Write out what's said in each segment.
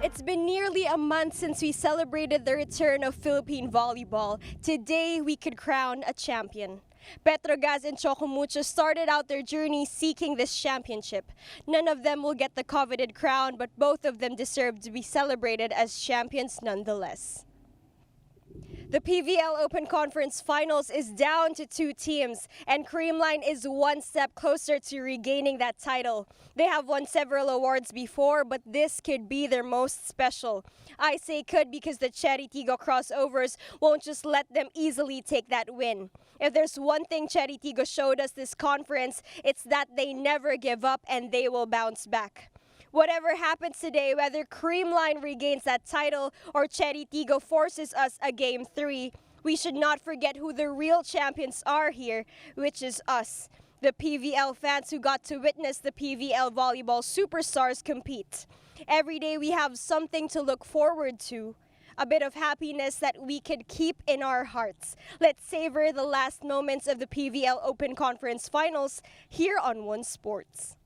It's been nearly a month since we celebrated the return of Philippine volleyball. Today, we could crown a champion. Petro, Gazz, and Choco Mucho started out their journey seeking this championship. None of them will get the coveted crown, but both of them deserve to be celebrated as champions nonetheless. The PVL Open Conference Finals is down to 2 teams, and Creamline is one step closer to regaining that title. They have won several awards before, but this could be their most special. I say could because the Cherry Tigo crossovers won't just let them easily take that win. If there's one thing Cherry Tigo showed us this conference, it's that they never give up and they will bounce back. Whatever happens today, whether Creamline regains that title or Cherry Tigo forces us a Game 3, we should not forget who the real champions are here, which is us, the PVL fans who got to witness the PVL volleyball superstars compete. Every day we have something to look forward to, a bit of happiness that we could keep in our hearts. Let's savor the last moments of the PVL Open Conference Finals here on One Sports.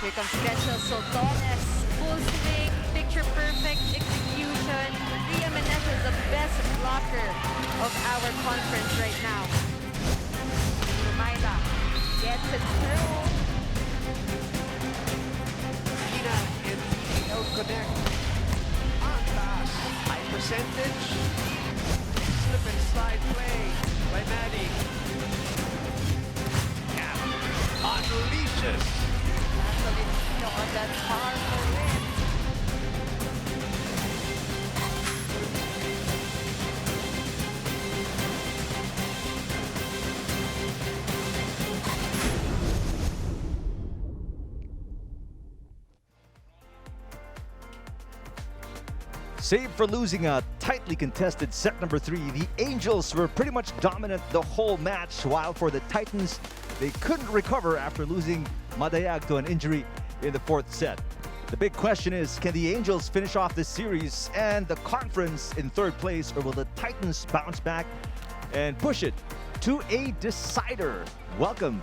Here comes Quechel Soltones, full swing, picture perfect execution. Ria Menezes is the best blocker of our conference right now. Rumaida gets it through. Ina and PVL connect. Taas. High percentage. Slip and slide play by Maddie. Cap unleashes. On that powerful win. Save for losing a tightly contested set number 3, the Angels were pretty much dominant the whole match, while for the Titans, they couldn't recover after losing Madayag to an injury in the 4th set. The big question is, can the Angels finish off this series and the conference in 3rd place, or will the Titans bounce back and push it to a decider? Welcome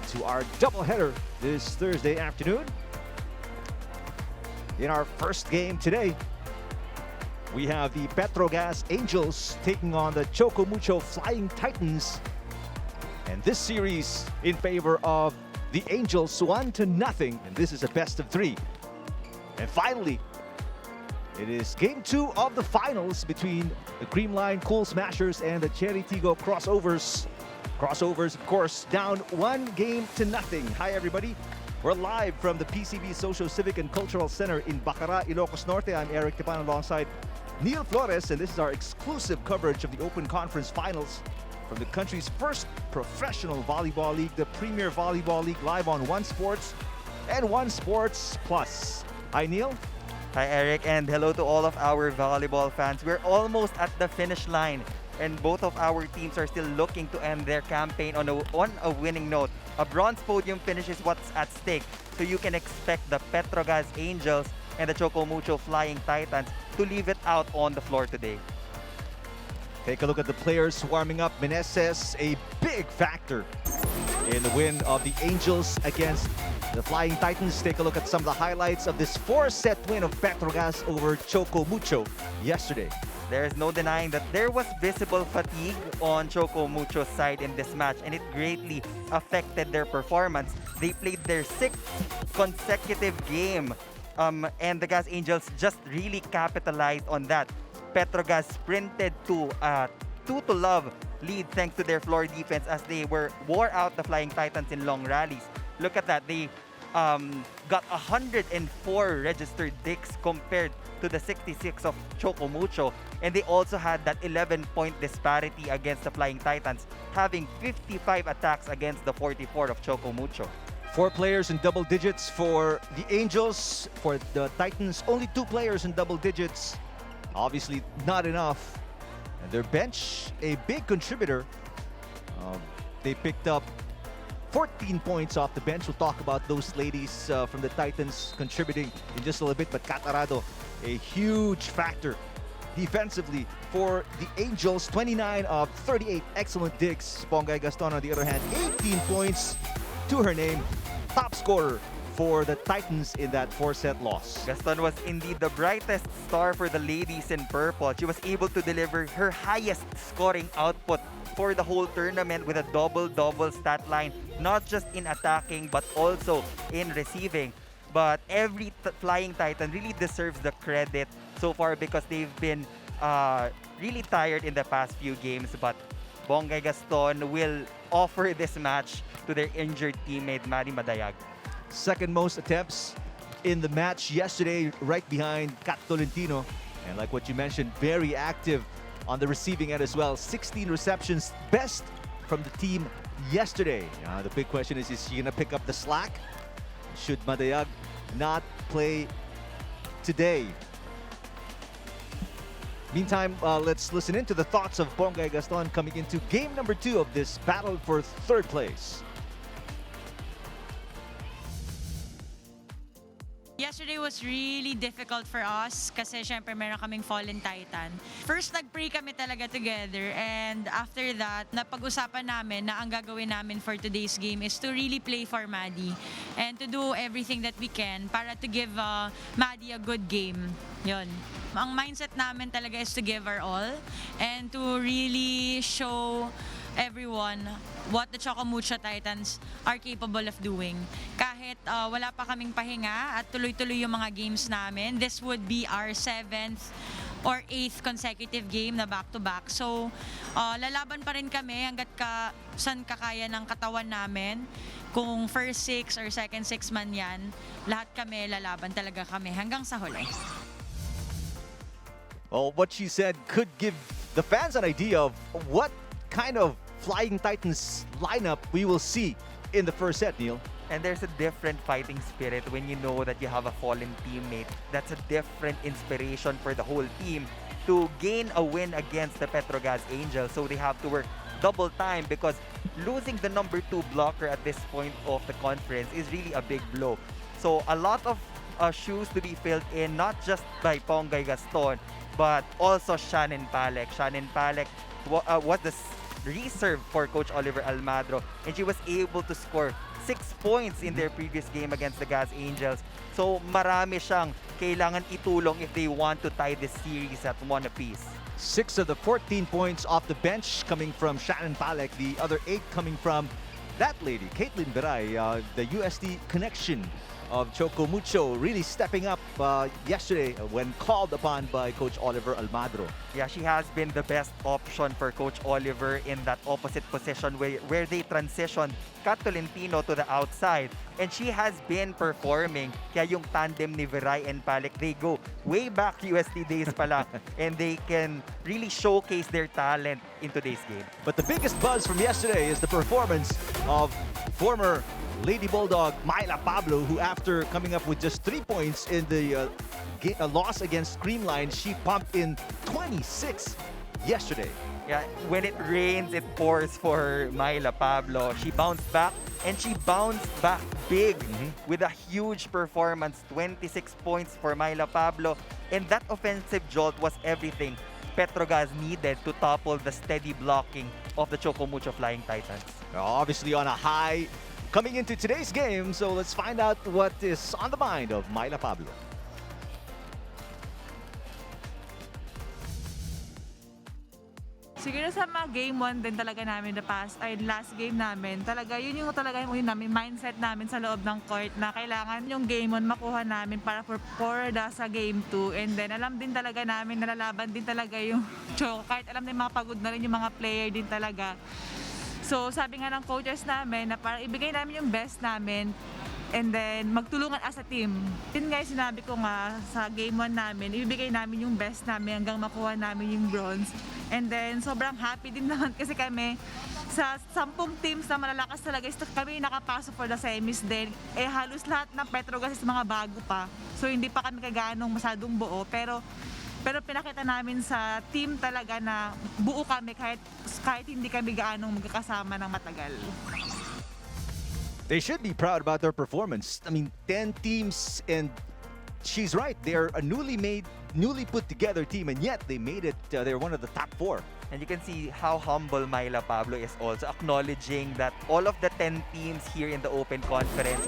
to our doubleheader this Thursday afternoon. In our first game today, we have the Petro Gazz Angels taking on the Choco Mucho Flying Titans. And this series in favor of the Angels, 1-0, and this is a best of 3. And finally, it is Game 2 of the finals between the Creamline Cool Smashers and the Cherry Tigo Crossovers. Crossovers, of course, down 1-0. Hi, everybody. We're live from the PCB Social, Civic, and Cultural Center in Bacara, Ilocos Norte. I'm Eric Tepan alongside Neil Flores, and this is our exclusive coverage of the Open Conference Finals from the country's first professional volleyball league, the Premier Volleyball League, live on One Sports and One Sports Plus. Hi, Neil. Hi, Eric, and hello to all of our volleyball fans. We're almost at the finish line, and both of our teams are still looking to end their campaign on a winning note. A bronze podium finish is what's at stake, so you can expect the Petro Gazz Angels and the Choco Mucho Flying Titans to leave it out on the floor today. Take a look at the players warming up. Menezes, a big factor in the win of the Angels against the Flying Titans. Take a look at some of the highlights of this 4-set win of Petro Gazz over Choco Mucho yesterday. There is no denying that there was visible fatigue on Choco Mucho's side in this match, and it greatly affected their performance. They played their 6th consecutive game, and the Gazz Angels just really capitalized on that. Petro Gazz sprinted to a 2-0 lead thanks to their floor defense as they wore out the Flying Titans in long rallies. Look at that. They got 104 registered dicks compared to the 66 of Choco Mucho. And they also had that 11-point disparity against the Flying Titans, having 55 attacks against the 44 of Choco Mucho. 4 players in double digits for the Angels. For the Titans, only 2 players in double digits. Obviously not enough. And their bench, a big contributor. They picked up 14 points off the bench. We'll talk about those ladies from the Titans contributing in just a little bit. But Catarado, a huge factor defensively for the Angels. 29 of 38 excellent digs. Bongay Gaston, on the other hand, 18 points to her name. Top scorer for the Titans in that 4-set loss. Gaston was indeed the brightest star for the ladies in purple. She was able to deliver her highest scoring output for the whole tournament with a double-double stat line, not just in attacking but also in receiving. But every Flying Titan really deserves the credit so far because they've been really tired in the past few games. But Bongay Gaston will offer this match to their injured teammate, Mari Madayag. Second most attempts in the match yesterday, right behind Kat Tolentino. And like what you mentioned, very active on the receiving end as well. 16 receptions, best from the team yesterday. The big question is she gonna pick up the slack? Should Madayag not play today? Meantime, let's listen into the thoughts of Bongay Gaston coming into game number 2 of this battle for third place. Yesterday was really difficult for us kasi syempre meron kaming fallen titan. First, nag-pray kami talaga together and after that, napag-usapan namin na ang gagawin namin for today's game is to really play for Maddie and to do everything that we can para to give Maddie a good game. Yun. Ang mindset namin talaga is to give our all and to really show everyone what the Choco Mucho Titans are capable of doing. Kahit wala pa kaming pahinga at tuloy-tuloy yung mga games namin, this would be our 7th or 8th consecutive game na back-to-back. So, lalaban pa rin kami hanggat saan kakaya ng katawan namin. Kung first 6 or second 6 man yan, lahat kami lalaban talaga kami hanggang sa huli. Well, what she said could give the fans an idea of what kind of Flying Titans lineup we will see in the first set, Neil. And there's a different fighting spirit when you know that you have a fallen teammate. That's a different inspiration for the whole team to gain a win against the Petro Gazz Angels. So they have to work double time because losing the number 2 blocker at this point of the conference is really a big blow. So a lot of shoes to be filled in, not just by Bongay Gaston, but also Shannon Palek. Shannon Palek was the reserve for Coach Oliver Almadro, and she was able to score 6 points in their previous game against the Gazz Angels. So marami siyang kailangan itulong if they want to tie this series at 1 apiece. 6 of the 14 points off the bench coming from Shannon Palek, the other 8 coming from that lady, Caitlin Beray, the USD connection of Choco Mucho, really stepping up yesterday when called upon by Coach Oliver Almadro. Yeah, she has been the best option for Coach Oliver in that opposite position where they transitioned Kat Tolentino to the outside. And she has been performing. Kaya yung tandem ni Veray and Palek, they go way back USD days pala and they can really showcase their talent in today's game. But the biggest buzz from yesterday is the performance of former Lady Bulldog Myla Pablo, who after coming up with just 3 points in the loss against Creamline, she pumped in 26 yesterday. Yeah, when it rains, it pours for Myla Pablo. She bounced back, and she bounced back big with a huge performance. 26 points for Myla Pablo. And that offensive jolt was everything Petro Gazz needed to topple the steady blocking of the Choco Mucho Flying Titans. Obviously on a high coming into today's game, so let's find out what is on the mind of Myla Pablo. Siguro sa mga game 1 din talaga namin last game namin, talaga yun yung namin mindset namin sa loob ng court na kailangan yung game 1 makuha namin para for sa game 2, and then alam din talaga namin nalalaban din talaga yung Choco, kahit alam din mga pagod na rin yung mga player din talaga. So sabi nga ng coaches namin na para ibigay namin yung best namin and then magtulungan as a team. Yun nga yung sinabi ko nga sa game 1 namin, ibibigay namin yung best namin hanggang makuha namin yung bronze. And then sobrang happy din naman kasi kami sa 10 teams na malalakas talaga is kami nakapasok for the semis din. Halos lahat ng Petro Gazz is mga bago pa. So hindi pa kami kagaanong masadong buo, pero pinakita namin sa team talaga na buo kami kahit hindi kami gaanong magkakasama ng matagal. They should be proud about their performance. I mean, 10 teams and she's right. They're a newly put together team, and yet they made it. They're one of the top 4. And you can see how humble Myla Pablo is also, acknowledging that all of the 10 teams here in the Open Conference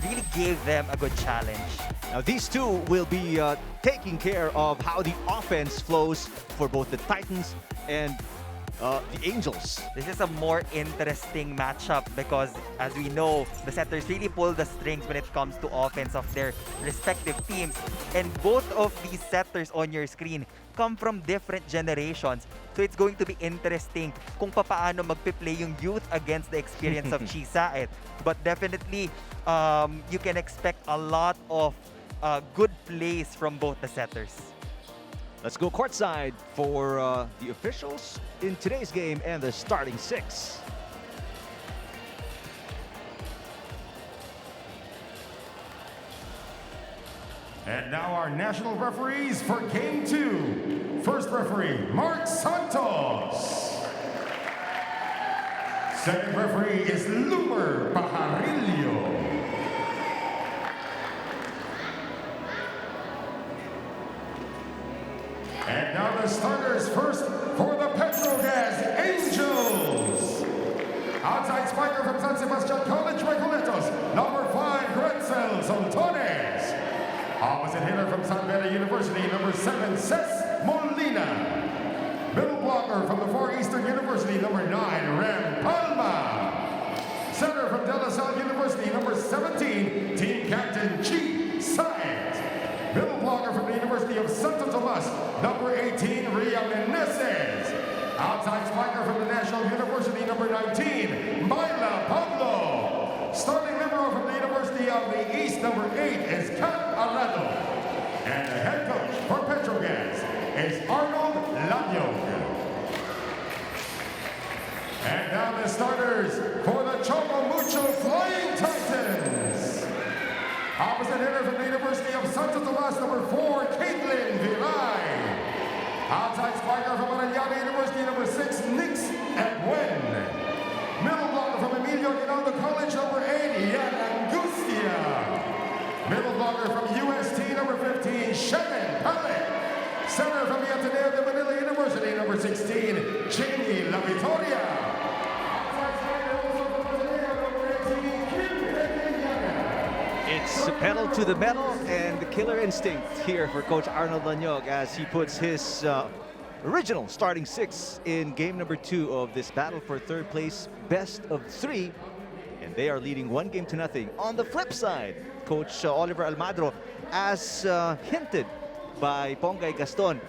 really gave them a good challenge. Now these two will be taking care of how the offense flows for both the Titans and the Angels. This is a more interesting matchup because, as we know, the setters really pull the strings when it comes to offense of their respective teams. And both of these setters on your screen come from different generations. So it's going to be interesting kung paano magpe-play yung youth against the experience of Chisaet. But definitely, you can expect a lot of good plays from both the setters. Let's go courtside for the officials in today's game and the starting 6. And now our national referees for Game 2. First referee, Mark Santos. Second referee is Lumer Pajarillo. And now the starters first for the Petro Gazz Angels. Outside spiker from San Sebastian College, Recoletos, number 5, Gretzel Soltones. Opposite hitter from San Beda University, number 7, Ces Molina. Middle blocker from the Far Eastern University, number 9, Rem Palma. Center from De La Salle University, number 17, team captain Chi Saet. Middle blocker from the University of Santo Tomas, number 18, Ria Meneses. Outside spiker from the National University, number 19, Myla Pablo. Starting libero from the University of the East, number 8, is Kat Arado. And the head coach for Petro Gazz is Arnold Lanyog. And now the starters for the Choco Mucho Flying Titans. Opposite hitter from the University of Santo Tomas, number 4, Caitlin Viray. Outside spiker from Arellano University, number 6, Nix Ebuen. Middle blocker from Emilio Aguinaldo College, number 8, Yan Angustia. Middle blocker from UST, number 15, Shannon Palek. Center from the Ateneo de Manila University, number 16, Jamie La Victoria. Outside spiker also from Ateneo, number 18, Kim Peña. It's pedal to the metal and the killer instinct here for Coach Arnold Lanyog as he puts his original starting 6 in game number 2 of this battle for third place, best of 3, and they are leading 1-0. On the flip side, Coach Oliver Almadro, as hinted by Pongay Gaston,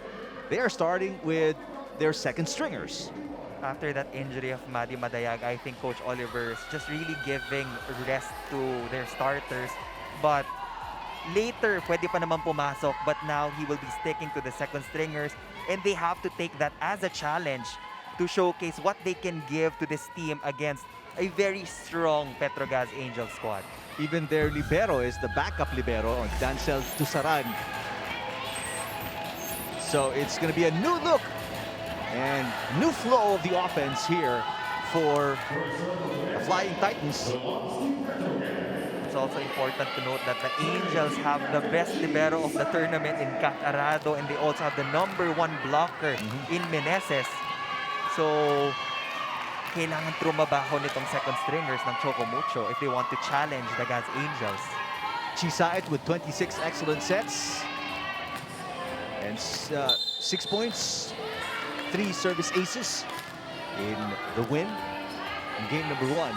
they are starting with their second stringers. After that injury of Maddie Madayag, I think Coach Oliver is just really giving rest to their starters. But later, pwede pa naman pumasok. But now, he will be sticking to the second stringers. And they have to take that as a challenge to showcase what they can give to this team against a very strong Petro Gazz Angel squad. Even their libero is the backup libero, Dancel Tusaran. So it's going to be a new look and new flow of the offense here for the Flying Titans. It's also important to note that the Angels have the best libero of the tournament in Kat Arado, and they also have the number 1 blocker in Meneses. So, kailangan trumabaho nitong second stringers ng Choco Mucho if they want to challenge the Gazz Angels. Chisaet with 26 excellent sets and 6 points, 3 service aces in the win in game number 1.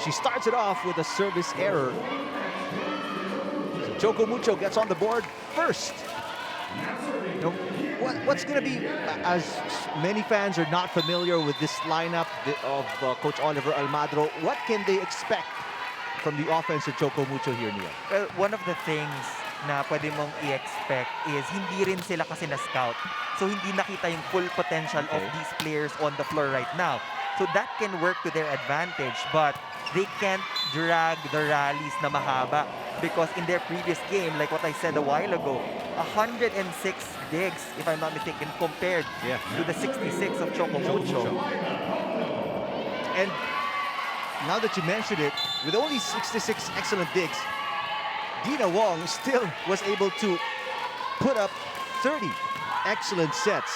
She starts it off with a service error. So Choco Mucho gets on the board first. You know, what's going to be, as many fans are not familiar with this lineup of Coach Oliver Almadro, what can they expect from the offense of Choco Mucho here, Neil? Well, one of the things na pwede mong i-expect is hindi rin sila kasi na-scout. So hindi nakita yung full potential of these players on the floor right now. So that can work to their advantage, but they can't drag the rallies na mahaba because in their previous game, like what I said a while ago, 106 digs, if I'm not mistaken, compared to the 66 of Choco Mucho. And now that you mentioned it, with only 66 excellent digs, Dina Wong still was able to put up 30 excellent sets.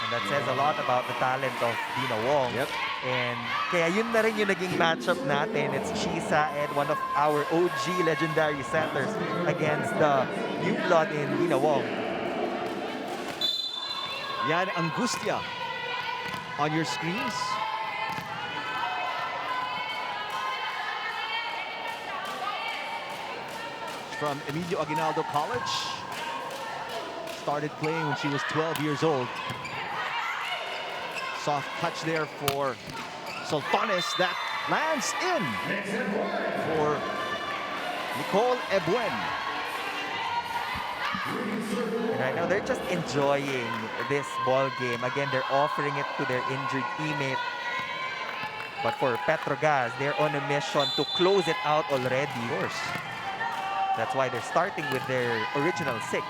And that says a lot about the talent of Dina Wong. Yep. And kaya yun na rin yung naging matchup natin. It's Chisa and one of our OG legendary setters against the new blood in Dina Wong. Yan Angustia on your screens. From Emilio Aguinaldo College. Started playing when she was 12 years old. Soft touch there for Sultanes that lands in for Nicole Ebuen. And right now, they're just enjoying this ball game. Again, they're offering it to their injured teammate. But for Petro Gazz, they're on a mission to close it out already. Of course. That's why they're starting with their original 6.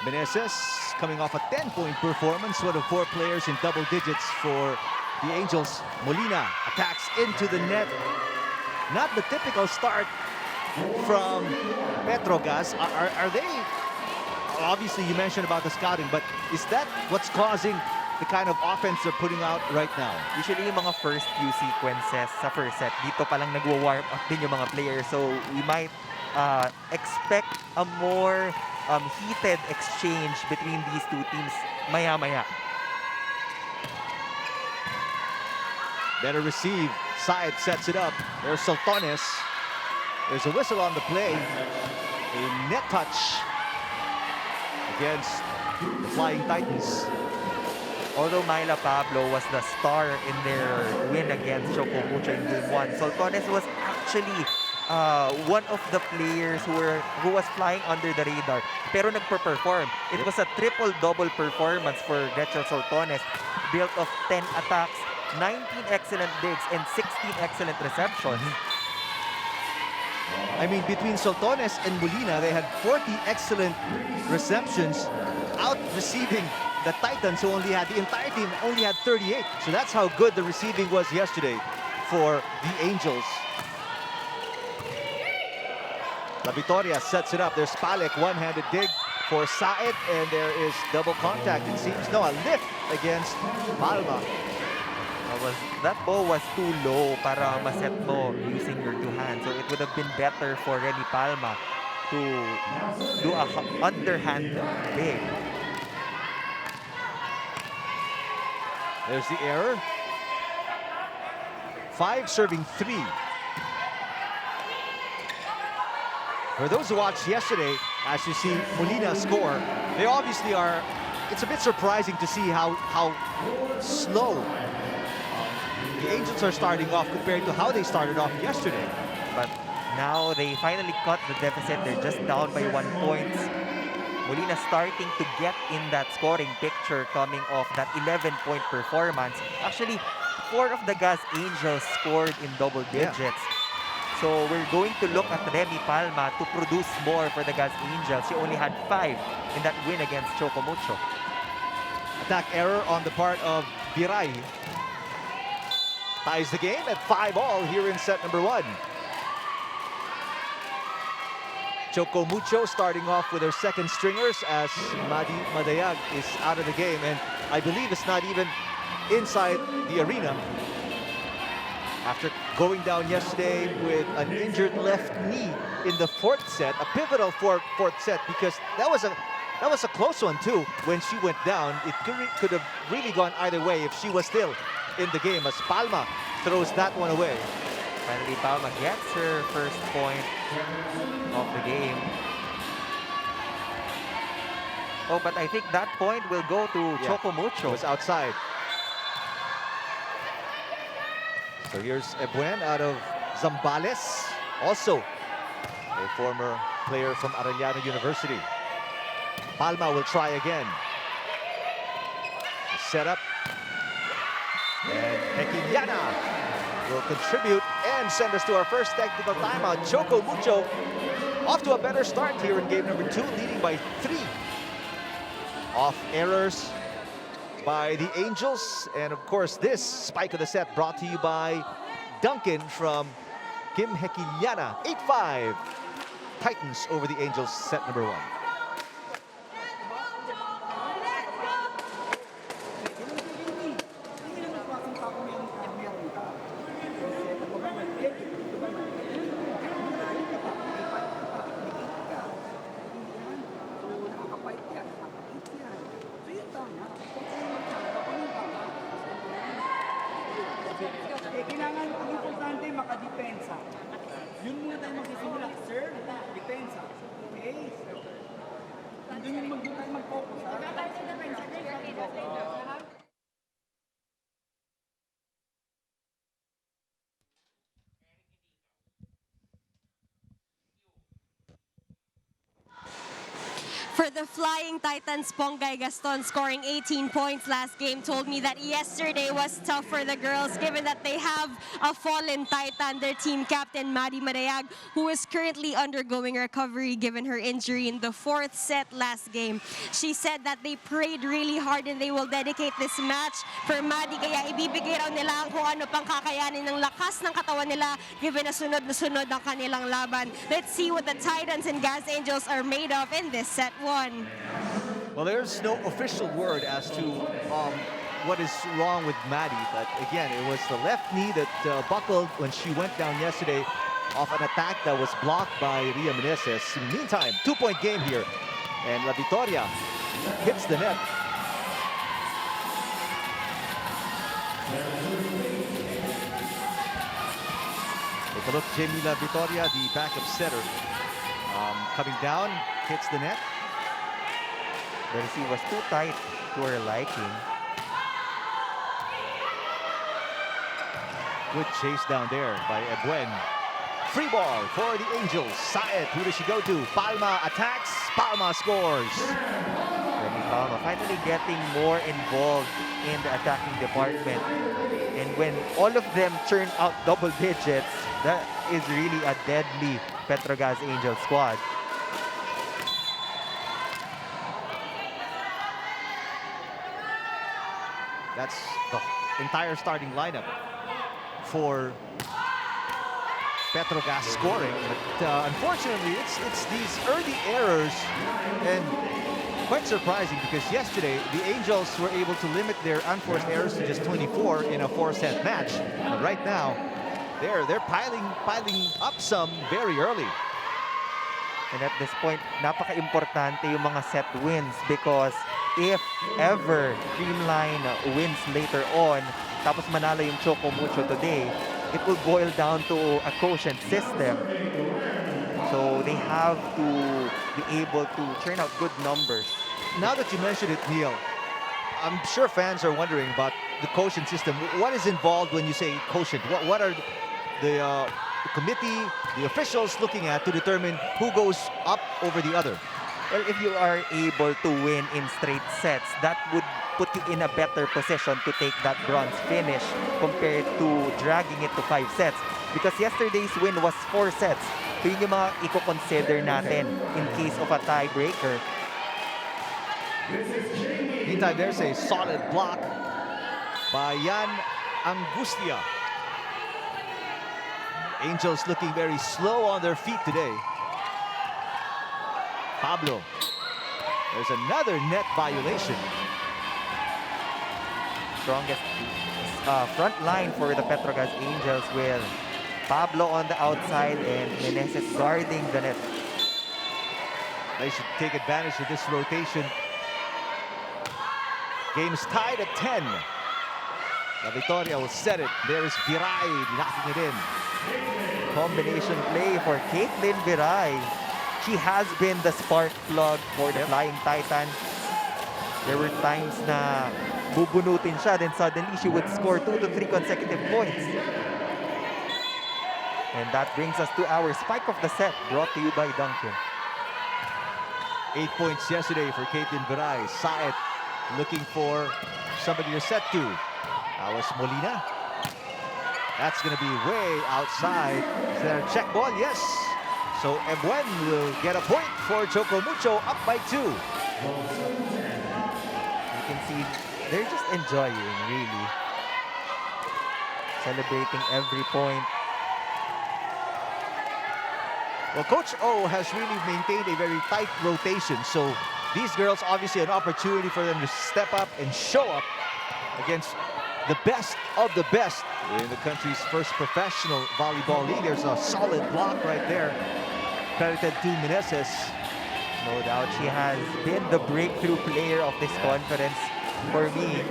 Meneses coming off a 10-point performance, one of 4 players in double digits for the Angels. Molina attacks into the net. Not the typical start from Petro Gazz. Are they, obviously you mentioned about the scouting, but is that what's causing the kind of offense they're putting out right now? Usually yung mga first few sequences sa first set, dito pa lang nagwa-warm up din yung mga players. So we might expect a more heated exchange between these two teams maya-maya. Better receive. Side sets it up. There's Sultanes. There's a whistle on the play. A net touch against the Flying Titans. Although Myla Pablo was the star in their win against Choco Mucho in Game 1, Sultanes was actually one of the players who was flying under the radar pero nagper-perform. It was a triple-double performance for Rachel Sultanes, built of 10 attacks, 19 excellent digs, and 16 excellent receptions. I mean, between Sultanes and Molina, they had 40 excellent receptions, out receiving the Titans, who only had, the entire team only had 38. So that's how good the receiving was yesterday for the Angels. La Victoria sets it up. There's Palek, one-handed dig for Saed, and there is double contact, it seems. No, a lift against Palma. That ball was too low para maset mo using your 2 hands. So it would have been better for Remy Palma to do a underhand dig. There's the error. 5 serving 3. For those who watched yesterday, as you see Molina score, they obviously are, it's a bit surprising to see how slow the Angels are starting off compared to how they started off yesterday. But now they finally cut the deficit. They're just down by 1 point. Molina starting to get in that scoring picture coming off that 11-point performance. Actually, 4 of the Gazz Angels scored in double digits. Yeah. So we're going to look at Remy Palma to produce more for the Gazz Angels. She only had 5 in that win against Choco Mucho. Attack error on the part of Biray. Ties the game at 5-all here in set number 1. Choco Mucho starting off with her second stringers as Madi Madayag is out of the game, and I believe it's not even inside the arena. After going down yesterday with an injured left knee in the 4th set, a pivotal fourth set, because that was a close one too. When she went down, it could have really gone either way if she was still in the game, as Palma throws that one away. Finally, Palma gets her first point of the game. Oh, but I think that point will go to Choco Mucho. It was outside. So here's Ebuen out of Zambales, also a former player from Arellano University. Palma will try again. The setup. And Hekinyana will contribute and send us to our first technical timeout. Choco Mucho off to a better start here in game number 2, leading by 3. Off errors by the Angels. And of course, this spike of the set brought to you by Duncan from Kim Hekiliana. 8-5. Titans over the Angels, set number 1. Kailangan ang importante makadepensa. Yun muna tayo magsisimula. Sir, depensa. Okay? Doon yung mag-focus. For the Flying Titans, Ponggay Gaston scoring 18 points last game told me that yesterday was tough for the girls given that they have a fallen Titan, their team captain Maddie Marayag, who is currently undergoing recovery given her injury in the 4th set last game. She said that they prayed really hard and they will dedicate this match for Maddie, kaya ibibigay raw nila kung ano pang kakayanin ng lakas ng katawan nila given na sunod ang kanilang laban. Let's see what the Titans and Gazz Angels are made of in this set 1. Well, there's no official word as to what is wrong with Maddie, but again, it was the left knee that buckled when she went down yesterday off an attack that was blocked by Ria Meneses. Meantime, 2-point game here, and La Victoria hits the net. Take a look, Jamie La Victoria, the backup setter, coming down, hits the net. The receive was too tight to her liking. Good chase down there by Ebuen. Free ball for the Angels. Saed, who does she go to? Palma attacks, Palma scores. Remy Palma finally getting more involved in the attacking department. And when all of them turn out double digits, that is really a deadly Petro Gazz Angel squad. That's the entire starting lineup for Petro Gazz scoring. But unfortunately, it's these early errors, and quite surprising because yesterday the Angels were able to limit their unforced errors to just 24 in a 4-set match. And right now, they're piling up some very early. And at this point, napaka-importante yung mga set wins because if ever Creamline wins later on, tapos manalo yung Choco Mucho today, it will boil down to a quotient system. So they have to be able to churn out good numbers. Now that you mentioned it, Neil, I'm sure fans are wondering about the quotient system. What is involved when you say quotient? What are the committee, the officials looking at to determine who goes up over the other? Well, if you are able to win in straight sets, that would put you in a better position to take that bronze finish compared to dragging it to 5 sets. Because yesterday's win was 4 sets. So yun yung mga i-consider natin in case of a tiebreaker. Meantime, there's a solid block by Yan Angustia. Angels looking very slow on their feet today. Pablo. There's another net violation. Strongest front line for the Petro Gazz Angels with Pablo on the outside and Meneses guarding the net. They should take advantage of this rotation. Game is tied at 10. La Victoria will set it. There is Viray knocking it in. Combination play for Caitlin Viray. She has been the spark plug for the Flying Titan. There were times na bubunutin siya, then suddenly she would score 2 to 3 consecutive points. And that brings us to our spike of the set, brought to you by Duncan. 8 points yesterday for Caitlin Viray. Saed looking for somebody to set to. That was Molina. That's going to be way outside. Is there a check ball? Yes. So Ebuen will get a point for Choco Mucho, up by 2. You can see they're just enjoying, really. Celebrating every point. Well, Coach O has really maintained a very tight rotation, so these girls obviously an opportunity for them to step up and show up against the best of the best in the country's first professional volleyball league. There's a solid block right there, credited to Meneses. No doubt she has been the breakthrough player of this conference for me.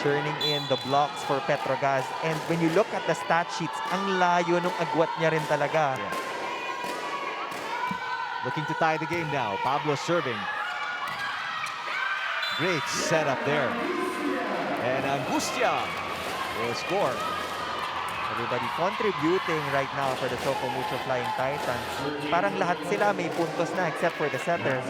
Churning in the blocks for Petro Gazz. And when you look at the stat sheets, ang layo nung agwat niya rin talaga. Yeah. Looking to tie the game now. Pablo serving. Great setup there. And Angustia will score. Everybody contributing right now for the Choco Mucho Flying Titans. Parang lahat sila may puntos na except for the setter.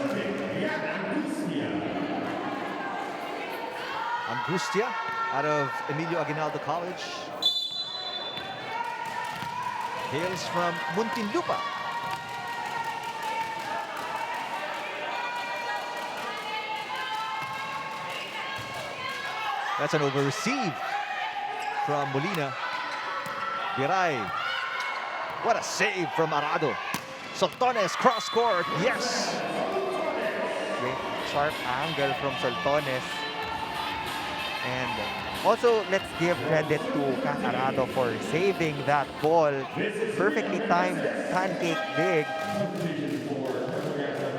Angustia out of Emilio Aguinaldo College. Hails from Muntinlupa. That's an over receive from Molina. Viray. What a save from Arado. Soltones cross court. Yes. Great sharp angle from Soltones. And also, let's give credit to Kat Arado for saving that ball. Perfectly timed pancake dig.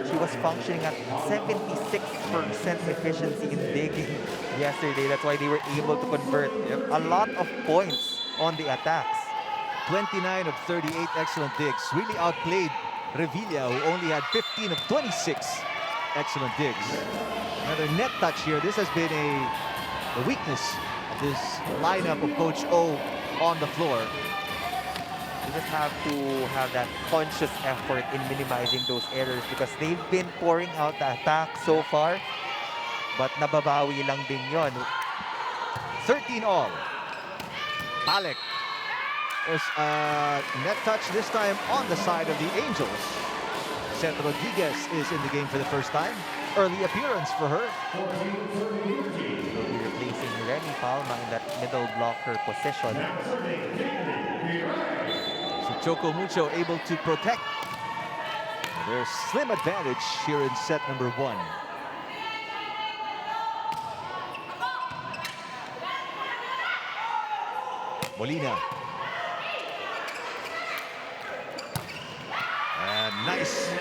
She was functioning at 76% efficiency in digging yesterday. That's why they were able to convert a lot of points on the attacks. 29 of 38 excellent digs. Really outplayed Revilla, who only had 15 of 26 excellent digs. Another net touch here. This has been the weakness of this lineup of Coach O on the floor. You just have to have that conscious effort in minimizing those errors because they've been pouring out the attack so far. But nababawi lang din yon. 13 all. Palek. There's a net touch this time on the side of the Angels. Seth Rodriguez is in the game for the first time. Early appearance for her. Will be replacing Renny Palma in that middle blocker position. So Choco Mucho able to protect their slim advantage here in set number 1. Molina. And nice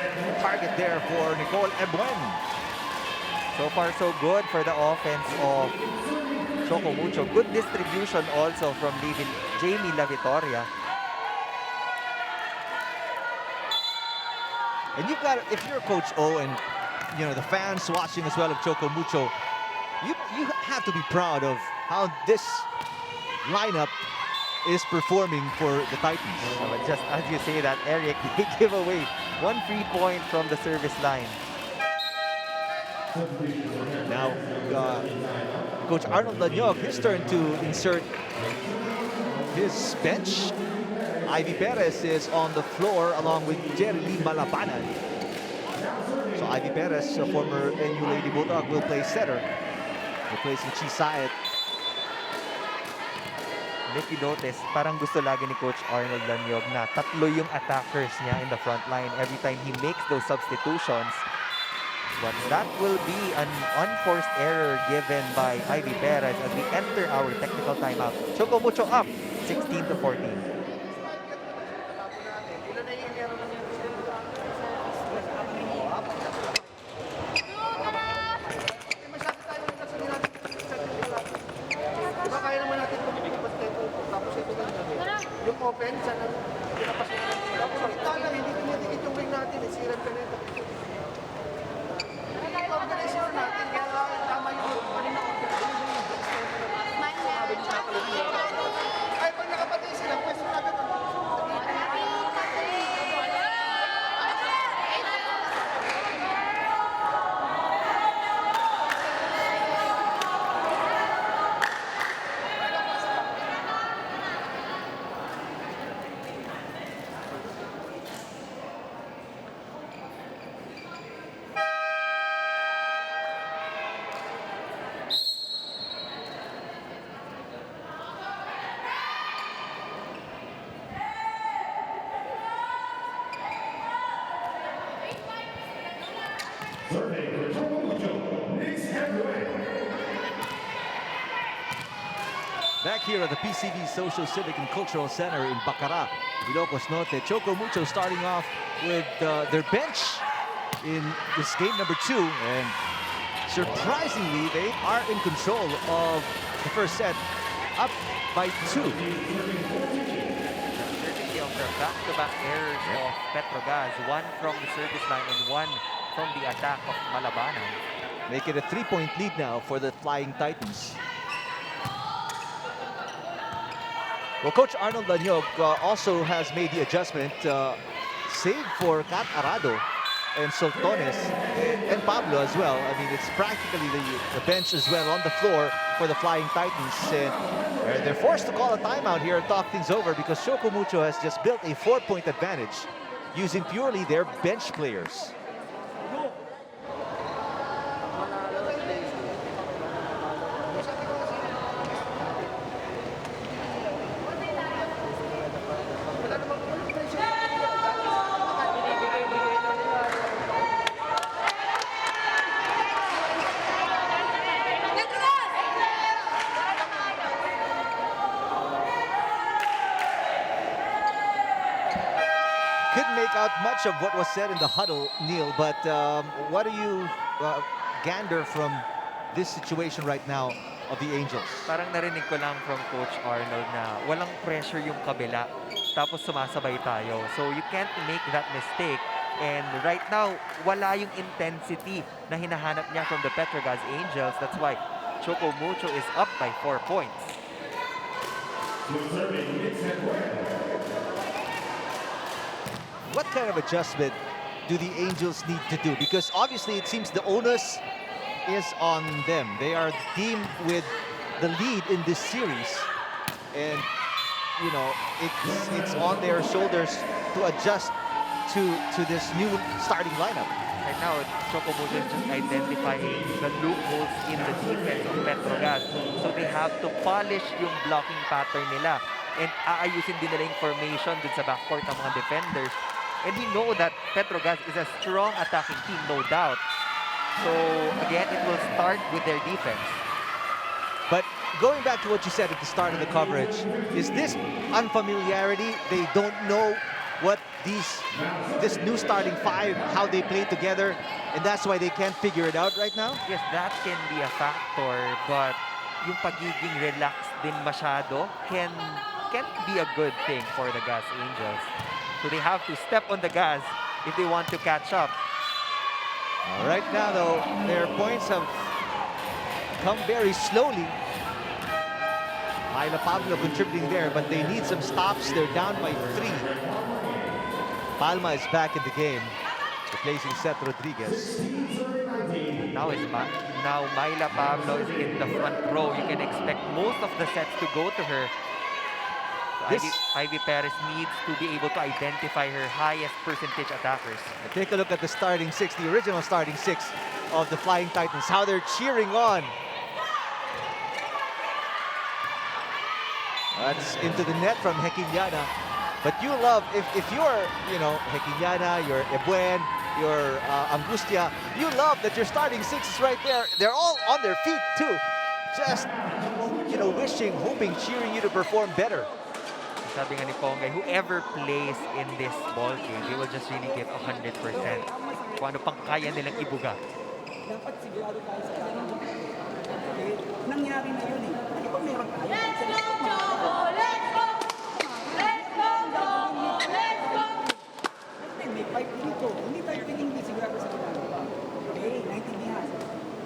target there for Nicole Ebuen. So far, so good for the offense of Choco Mucho. Good distribution also from Jamie La Vitoria. And you've got, if you're Coach O and you know the fans watching as well of Choco Mucho, you have to be proud of how this lineup is performing for the Titans. But just as you say that, Eric, they give away one free point from the service line. Now, Coach Arnold Lanyog, his turn to insert his bench. Ivy Perez is on the floor along with Jerry Malabanan. So Ivy Perez, a former NU Lady Bulldog, will play setter, replacing Chisayet. If you notice, parang gusto lagi ni Coach Arnold Lanyog na tatlo yung attackers niya in the front line every time he makes those substitutions. But that will be an unforced error given by Ivy Perez as we enter our technical timeout. Choco Mucho up, 16-14. Yung open, sana pinapasok na. Tapos makita na, hindi tinidikit yung wing natin. Isiran ka nito. Organization natin, kaya tama yung kanina ay, pag nakapatay sila, pwesto na agad. Back here at the PCB Social Civic and Cultural Center in Bacara, Ilocos Norte. Choco Mucho starting off with their bench in this game number 2. And surprisingly, they are in control of the first set, up by 2. Certainly of the back-to-back errors of Petro Gazz, one from the service line and one from the attack of Malabanan. Make it a 3-point lead now for the Flying Titans. Well, Coach Arnold Lanyog also has made the adjustment, save for Kat Arado and Soltones and Pablo as well. I mean, it's practically the bench as well on the floor for the Flying Titans. And they're forced to call a timeout here and talk things over because Choco Mucho has just built a 4-point advantage using purely their bench players. Couldn't make out much of what was said in the huddle, Neil, but what do you gander from this situation right now of the Angels? Parang narinig ko lang from Coach Arnold na walang pressure yung kabila, tapos sumasabay tayo. So you can't make that mistake. And right now, wala yung intensity na hinahanap niya from the Petro Gazz Angels. That's why Choco Mucho is up by 4 points. What kind of adjustment do the Angels need to do? Because obviously it seems the onus is on them. They are the team with the lead in this series. And, you know, it's on their shoulders to adjust to this new starting lineup. Right now, Choco Mucho is just identifying the loopholes in the defense of Petro Gazz. So they have to polish yung blocking pattern nila. And aayusin din nila yung formation dun sa backcourt ng mga defenders. And we know that Petro Gazz is a strong attacking team, no doubt. So, again, it will start with their defense. But going back to what you said at the start of the coverage, is this unfamiliarity? They don't know what this new starting 5, how they play together, and that's why they can't figure it out right now? Yes, that can be a factor, but yung pagiging relaxed din masyado can't be a good thing for the Gazz Angels. So they have to step on the gas if they want to catch up. Right now, though, their points have come very slowly. Myla Pablo contributing there, but they need some stops. They're down by 3. Palma is back in the game, replacing Seth Rodriguez. Now Myla Pablo is in the front row. You can expect most of the sets to go to her. Ivy Perez needs to be able to identify her highest percentage attackers. Take a look at the starting 6, the original starting 6 of the Flying Titans, how they're cheering on. That's into the net from Hekinyana. But you love, if you're, you know, Hekinyana, you're Ebuen, you're Angustia, you love that your starting 6 is right there. They're all on their feet too. Just, you know, wishing, hoping, cheering you to perform better. Sabi nga ni Pongay, whoever plays in this ball game, they will just really give 100%. Kung ano pang kaya nilang ibuga. Dapat sigurado tayo sa kanila. Okay? Nangyari na yun eh. Di ba meron tayo? Let's go, Choco! Let's go! Let's go, Choco! Let's go! May fight dito. Hindi tayo pinindi sigurado sa kanila. Okay? Naintindihan.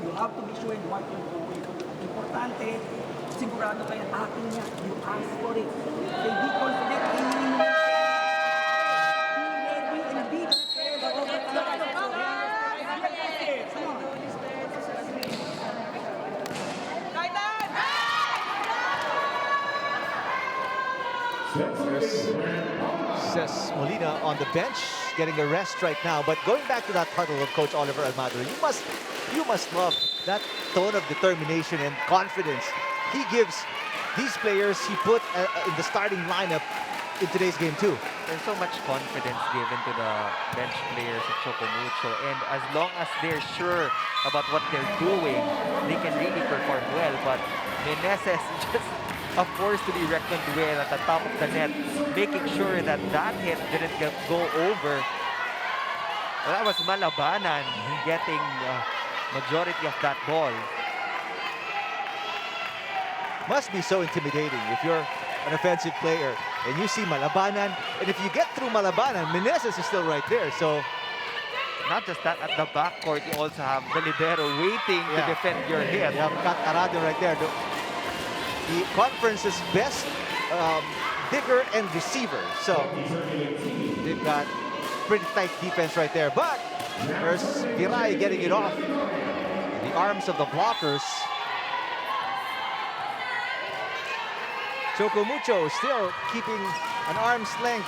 You have to be sure in what you're doing. Importante, sigurado kayo akin niya. You ask for it. Okay, be confident in you. Be ready and be prepared. Says Molina on the bench, getting a rest right now. But going back to that huddle of Coach Oliver Almagro, you must love that tone of determination and confidence he gives these players he put in the starting lineup in today's game too. There's so much confidence given to the bench players of Choco Mucho, and as long as they're sure about what they're doing, they can really perform well. But Meneses just a force to be reckoned with at the top of the net, making sure that that hit didn't go over. Well, that was Malabanan getting majority of that ball. Must be so intimidating if you're an offensive player and you see Malabanan, and if you get through Malabanan, Meneses is still right there. So Not just that, at the backcourt, you also have the libero waiting to defend your hit. you have Kat Arado right there. The conference's best digger and receiver. So they've got pretty tight defense right there. But there's Viray getting it off the arms of the blockers. Choco Mucho still keeping an arm's length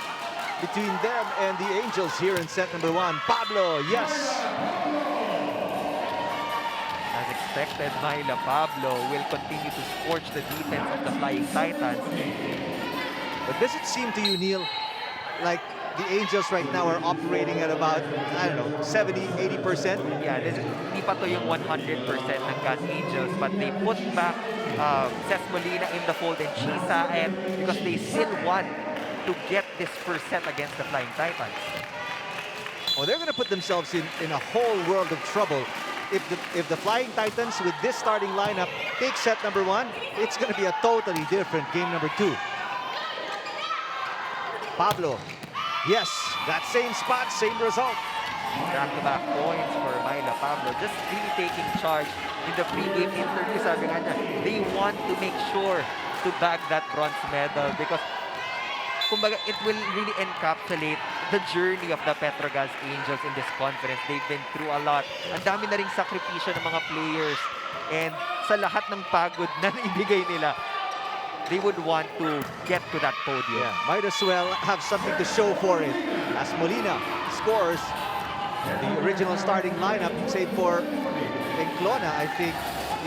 between them and the Angels here in set number 1. Pablo, yes. As expected, Myla Pablo will continue to scorch the defense of the Flying Titans. But does it seem to you, Neil, like the Angels right now are operating at about, I don't know, 70, 80%? Yeah, hindi pa to yung 100% ng Gazz Angels, but they put back Cesc Molina in the fold and Chisa, and because they still want to get this first set against the Flying Titans. Well, they're going to put themselves in a whole world of trouble. If the Flying Titans with this starting lineup take set number 1, it's going to be a totally different game number 2. Pablo, yes, that same spot, same result. Back-to-back points for Myla Pablo. Just really taking charge in the pre-game interview. Sabi nga niya, they want to make sure to bag that bronze medal because kumbaga, it will really encapsulate the journey of the Petro Gazz Angels in this conference. They've been through a lot. Ang dami na ring sakripisyo ng mga players. And sa lahat ng pagod na naibigay nila, they would want to get to that podium. Yeah, might as well have something to show for it. As Molina scores, the original starting lineup, save for Enclona, I think,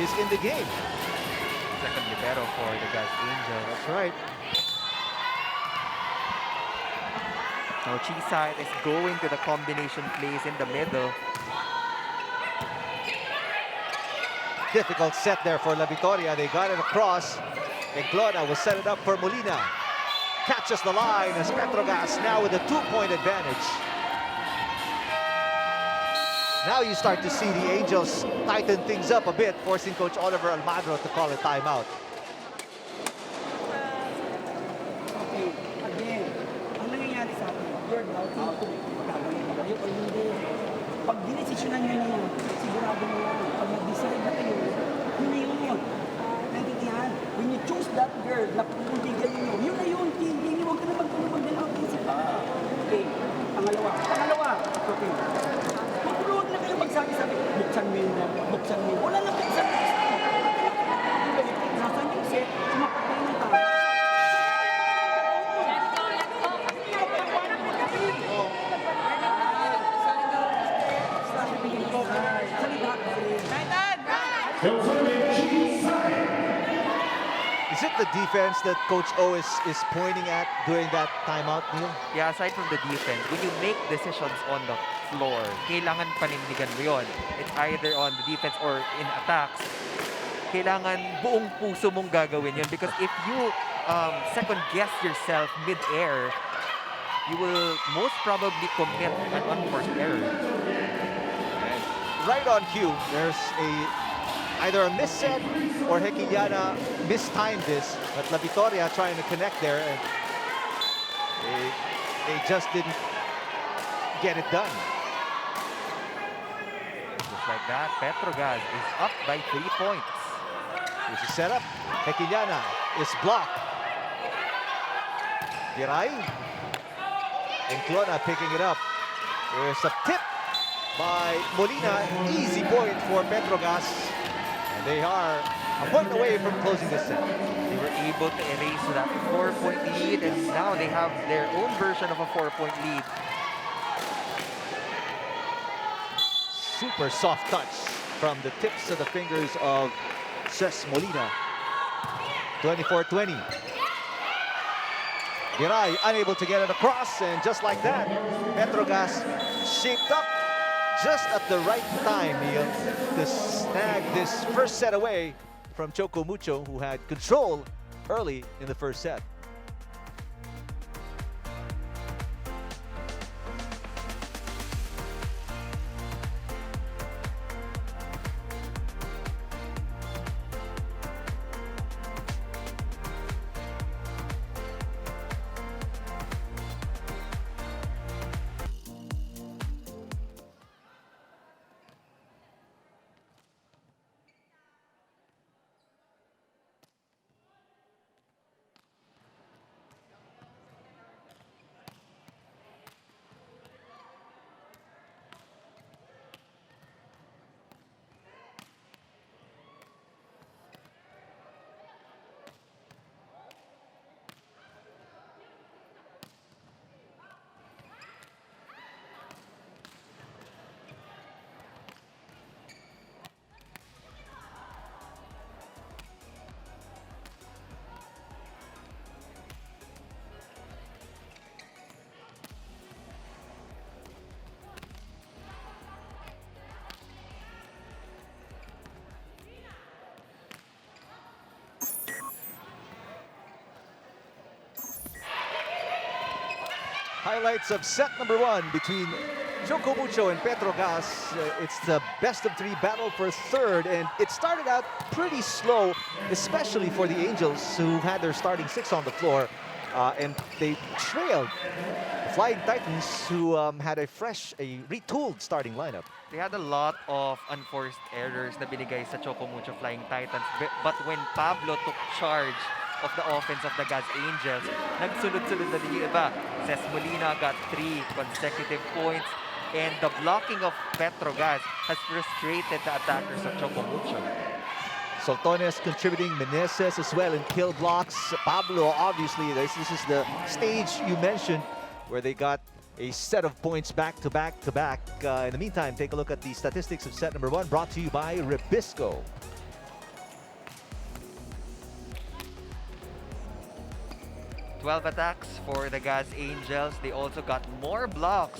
is in the game. Second libero for the Gazz Angels. That's right. Now Chiside is going to the combination plays in the middle. Difficult set there for La Victoria. They got it across. Enclona will set it up for Molina. Catches the line as Petrogas now with a 2-point advantage. Now you start to see the Angels tighten things up a bit, forcing Coach Oliver Almagro to call a timeout. Okay, again, ang nangyayari sa atin, you're doubting kung gagawin ba kayo o hindi. Pag dinesisyonan nyo niya, sigurado mo yan. Pag nag-decide na kayo, yun na yun. Naintindihan? When you choose that girl na pupuligan nyo, yun na yun. Hindi, huwag ka na magdalaw isip pa. Okay, pangalawa. Okay. Huwag na kayo magsabi-sabi, buksan mo yun, buksan mo yun. Wala na kayo sabi. Nasaan yung set, sumapat na yung tao. Is it the defense that Coach O is pointing at during that timeout, Neil? Yeah, aside from the defense, when you make decisions on the floor, kailangan panindigan mo yun. It's either on the defense or in attacks. Kailangan buong puso mong gagawin yun because if you second-guess yourself mid-air, you will most probably commit an unforced error. Right on cue, there's either a missed set or Hequiliana mistimed this, but La Victoria trying to connect there, and they just didn't get it done. Just like that, Petro Gazz is up by 3 points. Here's the setup. Hequiliana is blocked. Viray. Enclona picking it up. There's a tip by Molina. Easy point for Petro Gazz. And they are a point away from closing this set. They were able to erase that 4-point lead, and now they have their own version of a 4-point lead. Super soft touch from the tips of the fingers of Cesc Molina. 24-20. Viray unable to get it across, and just like that, Petro Gazz shaped up just at the right time, Neil, to snag this first set away from Choco Mucho, who had control early in the first set. Highlights of set number 1 between Choco Mucho and Petro Gazz. It's the best of 3 battle for third, and it started out pretty slow, especially for the Angels, who had their starting 6 on the floor, and they trailed the Flying Titans, who had a retooled starting lineup. They had a lot of unforced errors na binigay sa Choco Mucho Flying Titans. But when Pablo took charge of the offense of the Gazz Angels, nagsulod-sulod na din yung iba. Cez Molina got 3 consecutive points, and the blocking of Petro Gazz has frustrated the attackers of Choco Mucho. Soltones contributing, Meneses as well in kill blocks. Pablo, obviously, this is the stage you mentioned where they got a set of points back to back to back. In the meantime, take a look at the statistics of set number 1, brought to you by Ribisco. 12 attacks for the Gazz Angels. They also got more blocks.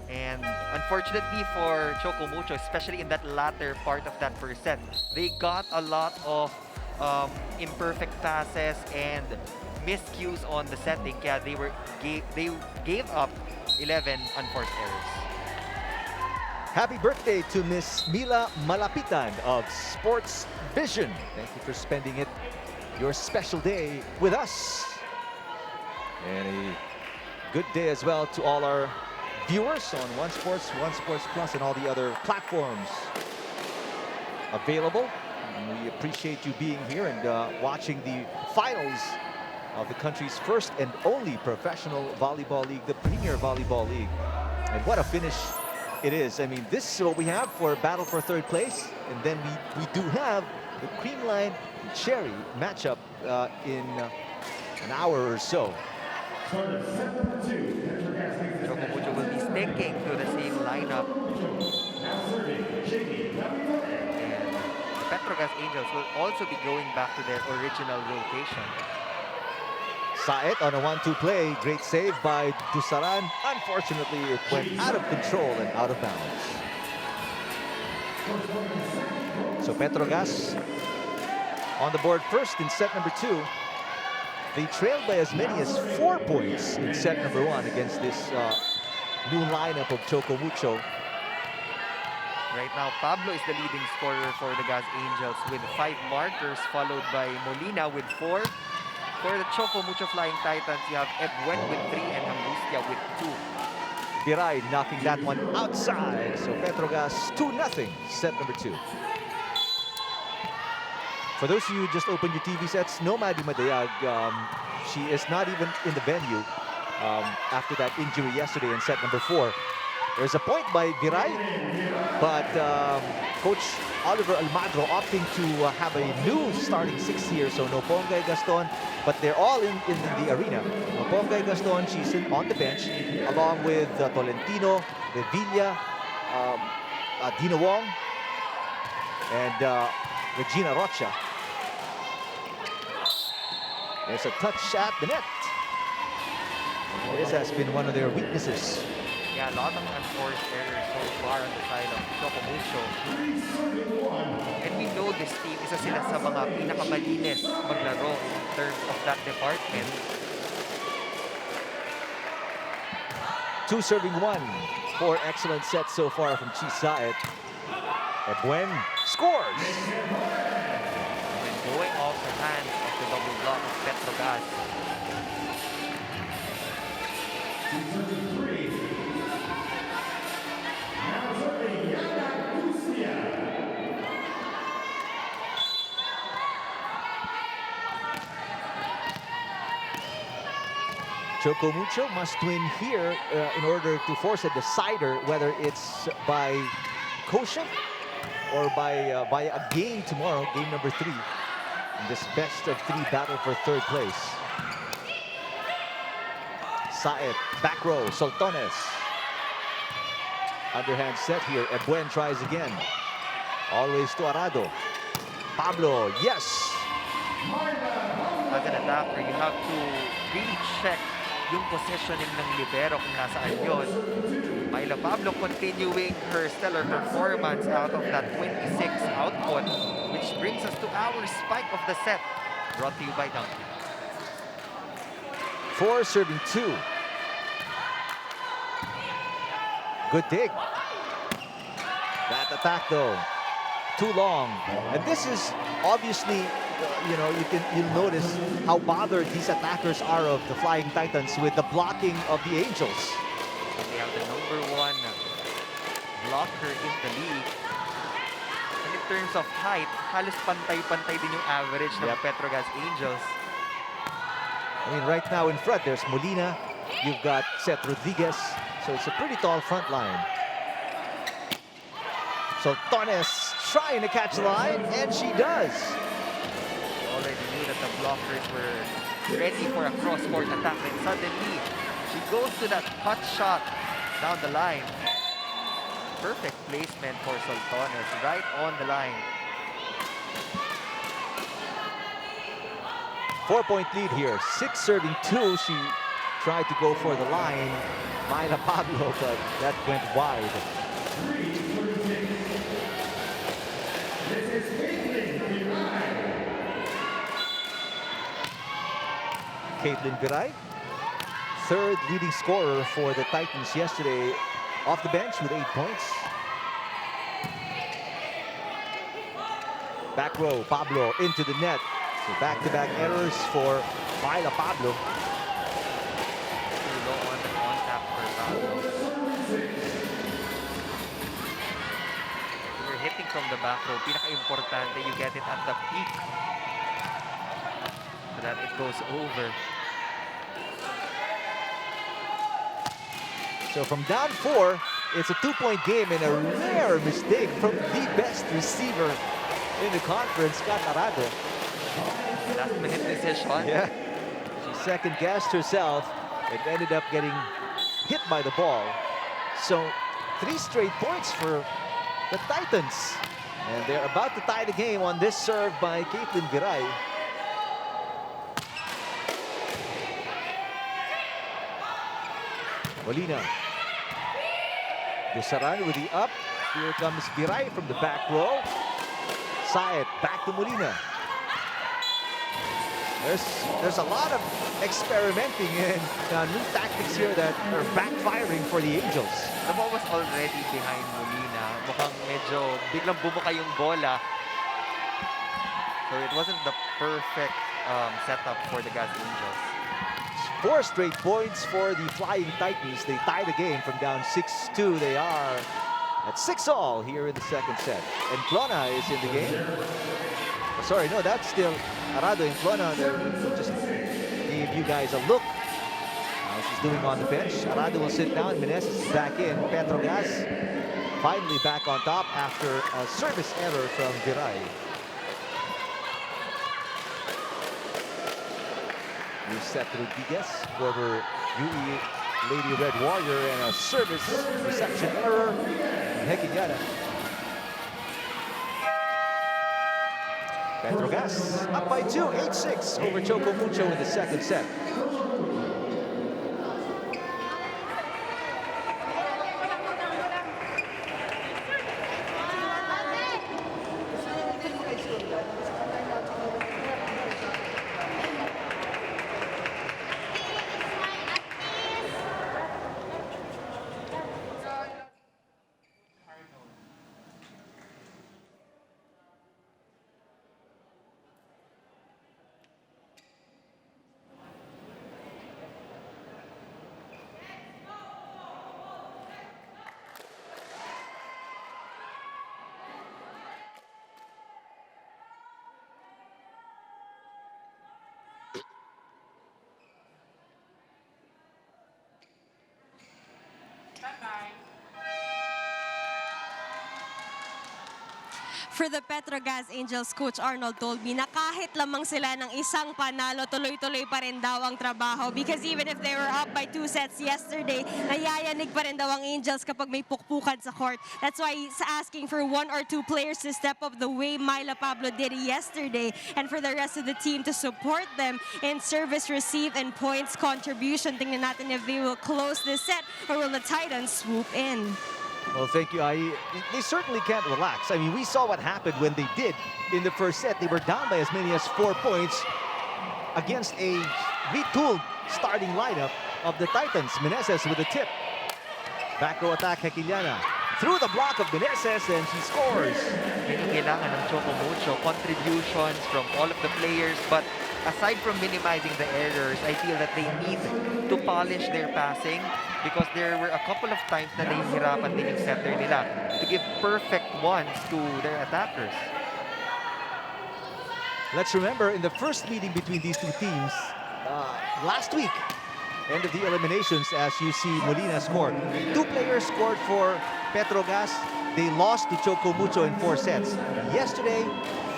And unfortunately for Choco Mucho, especially in that latter part of that first set, they got a lot of imperfect passes and miscues on the setting. Kaya they gave up 11 unforced errors. Happy birthday to Miss Mila Malapitan of Sports Vision. Thank you for spending your special day with us. And a good day as well to all our viewers on One Sports, One Sports Plus, and all the other platforms available. And we appreciate you being here and watching the finals of the country's first and only professional volleyball league, the Premier Volleyball League. And what a finish it is. I mean, this is what we have for battle for third place. And then we do have the Creamline Cherry matchup in an hour or so. Choco Mucho will be sticking to the same lineup. And the Petro Gazz Angels will also be going back to their original rotation. Saet on a 1-2 play. Great save by Dusaran. Unfortunately, it went out of control and out of bounds. So Petro Gazz on the board first in set number 2. They trailed by as many as 4 points in set number 1 against this new lineup of Choco Mucho. Right now, Pablo is the leading scorer for the Gazz Angels with 5 markers, followed by Molina with 4. For the Choco Mucho Flying Titans, you have Ebuen with 3 and Angustia with 2. Viray knocking that one outside. So Petro Gazz 2-0, set number 2. For those of you who just opened your TV sets, no Maddie Madayag, she is not even in the venue after that injury yesterday in set number 4. There's a point by Viray, but Coach Oliver Almagro opting to have a new starting 6 here. So no Pongay Gaston, but they're all in the arena. No Pongay Gaston, she's on the bench, along with Tolentino, Revilla, Dina Wong, and Regina Rocha. There's a touch at the net. This has been one of their weaknesses Yeah, a lot of unforced errors so far on the side of Choco Mucho. And we know this team, isa sila sa mga pinakamalinis maglaro in terms of that department. 2 serving 1. 4 excellent sets so far from Chisaet. Ebuen scores. And going off the hands of the double block of Petro Gazz. Choco Mucho must win here in order to force a decider, whether it's by quotient or by a game tomorrow, game number 3, in this best of 3 battle for 3rd place. Saet, back row, Soltones. Underhand set here, Ebuen tries again. Always to Arado. Pablo, yes! As an attacker, you have to really check yung positioning ng libero kung nasaan yun. Myla Pablo continuing her stellar performance out of that 26 output, which brings us to our spike of the set, brought to you by Dunkin'. 4 serving 2. Good dig. That attack though, too long. And this is obviously, you'll notice how bothered these attackers are of the Flying Titans with the blocking of the Angels. They have the #1 blocker in the league. And in terms of height, halos pantay-pantay din yung average ng Petro Gazz Angels. I mean, right now in front, there's Molina. You've got Seth Rodriguez. So it's a pretty tall front line. So Tones trying to catch the line, and she does. We already knew that the blockers were ready for a cross-court attack, and suddenly she goes to that cut shot down the line. Perfect placement for Soltones, right on the line. 4-point lead here, 6 serving 2. She tried to go for the line, Myla Pablo, but that went wide. Caitlin Viray, 3rd leading scorer for the Titans yesterday, off the bench with 8 points. Back row, Pablo into the net. So back-to-back errors for Myla Pablo. Too low on the contact for Pablo. You're hitting from the back row. Pinaka-importante, you get it at the peak so that it goes over. So from down 4, it's a 2-point game and a rare mistake from the best receiver in the conference, Kat Arado. Last-minute decision. Yeah. She second-guessed herself and ended up getting hit by the ball. So 3 straight points for the Titans. And they're about to tie the game on this serve by Caitlin Viray. Molina. Busaran with the up. Here comes Viray from the back row. Saet back to Molina. There's a lot of experimenting and new tactics here that are backfiring for the Angels. The ball was already behind Molina. Mukhang medyo biglang bumuka yung bola. So it wasn't the perfect setup for the Gazz Angels. 4 straight points for the Flying Titans. They tie the game from down 6-2. They are at 6-all here in the second set. And Clona is in the game. Oh, sorry, no, that's still Arado and Clona. Just gave you guys a look. Now she's doing on the bench. Arado will sit down. Meneses is back in. Petro Gazz finally back on top after a service error from Viray. Seth Rodriguez, former UE Lady Red Warrior, and a service reception error. Hekigana. Petro Gazz up by 2, 8-6 over Choco Mucho in the second set. For the Petro Gazz Angels, Coach Arnold told me na kahit lamang sila ng isang panalo, tuloy-tuloy pa rin daw ang trabaho because even if they were up by 2 sets yesterday, nayayanig pa rin daw ang Angels kapag may pukpukan sa court. That's why he's asking for 1 or 2 players to step up the way Myla Pablo did yesterday and for the rest of the team to support them in service receive and points contribution. Tingnan natin if they will close this set or will the Titans swoop in. Well, thank you, Ai. They certainly can't relax. I mean, we saw what happened when they did in the first set. They were down by as many as 4 points against a retooled starting lineup of the Titans. Meneses with a tip. Back row attack, Hekiliana. Through the block of Meneses, and she scores. Yun yung kailangan ng Choco Mucho. Contributions from all of the players. But aside from minimizing the errors, I feel that they need to polish their passing because there were a couple of times na nahihirapan din yung setter nila to give perfect ones to their attackers. Let's remember, in the first meeting between these two teams, last week, end of the eliminations, as you see Molina scored. 2 players scored for Petro Gazz. They lost to Choco Mucho in 4 sets. Yesterday,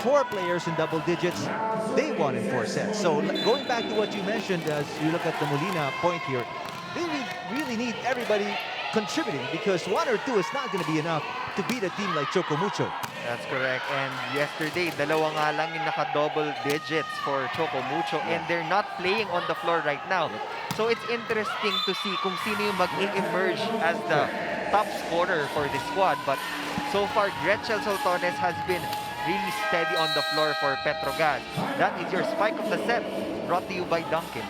4 players in double digits. They won in 4 sets. So going back to what you mentioned as you look at the Molina point here, they really need everybody contributing because 1 or 2 is not going to be enough to beat a team like Choco Mucho. That's correct. And yesterday, dalawa nga lang yung naka-double digits for Choco Mucho and they're not playing on the floor right now. So it's interesting to see kung sino yung mag-emerge as the top scorer for this squad. But so far, Gretchen Soltones has been really steady on the floor for Petro Gazz. That is your spike of the set, brought to you by Duncan.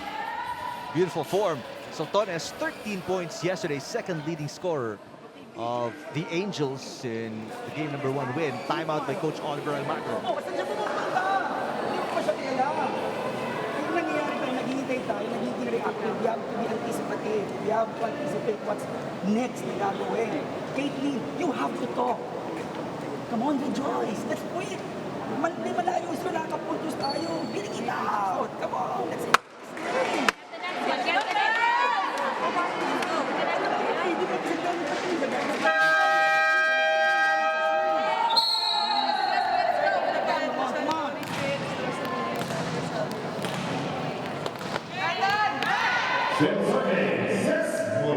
Beautiful form. Soltones, 13 points yesterday, second leading scorer of the Angels in the game number 1 win. Timeout by Coach Oliver Almagro. Oh, saan siya pumunta? Hindi ko pa siya kilala. Yung nangyayari tayo, naghihintay tayo, nagiging reactive. We have to be anticipative. We have to anticipate what's next na gagawin. Caitlin, you have to talk. Come on, rejoice. Let's quit. May malayo siya, nakapuntos tayo. Biling it out. Come on, let's go.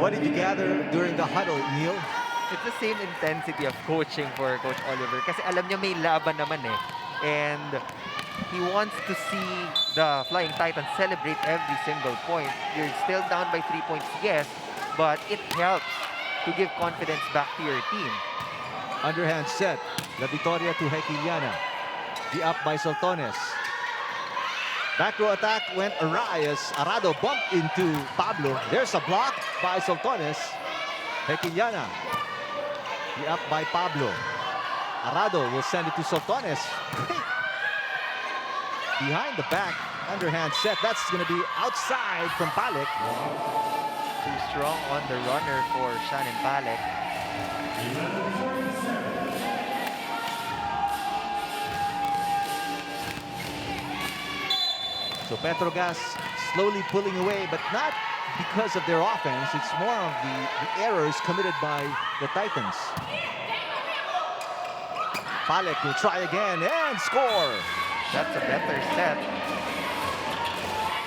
What did you gather during the huddle, Neil? It's the same intensity of coaching for Coach Oliver kasi alam niya may laban naman eh. And he wants to see the Flying Titans celebrate every single point. You're still down by 3 points, yes, but it helps to give confidence back to your team. Underhand set. La Victoria to Hekiliana. The up by Soltones. Back row attack went awry as Arado bumped into Pablo. There's a block by Soltones. Hekiliana. The up by Pablo. Arado will send it to Soltones. Behind the back, underhand set. That's going to be outside from Palek. Too strong on the runner for Shannon Palek. So Petro Gazz slowly pulling away, but not because of their offense. It's more of the errors committed by the Titans. Palek will try again and score. That's a better set.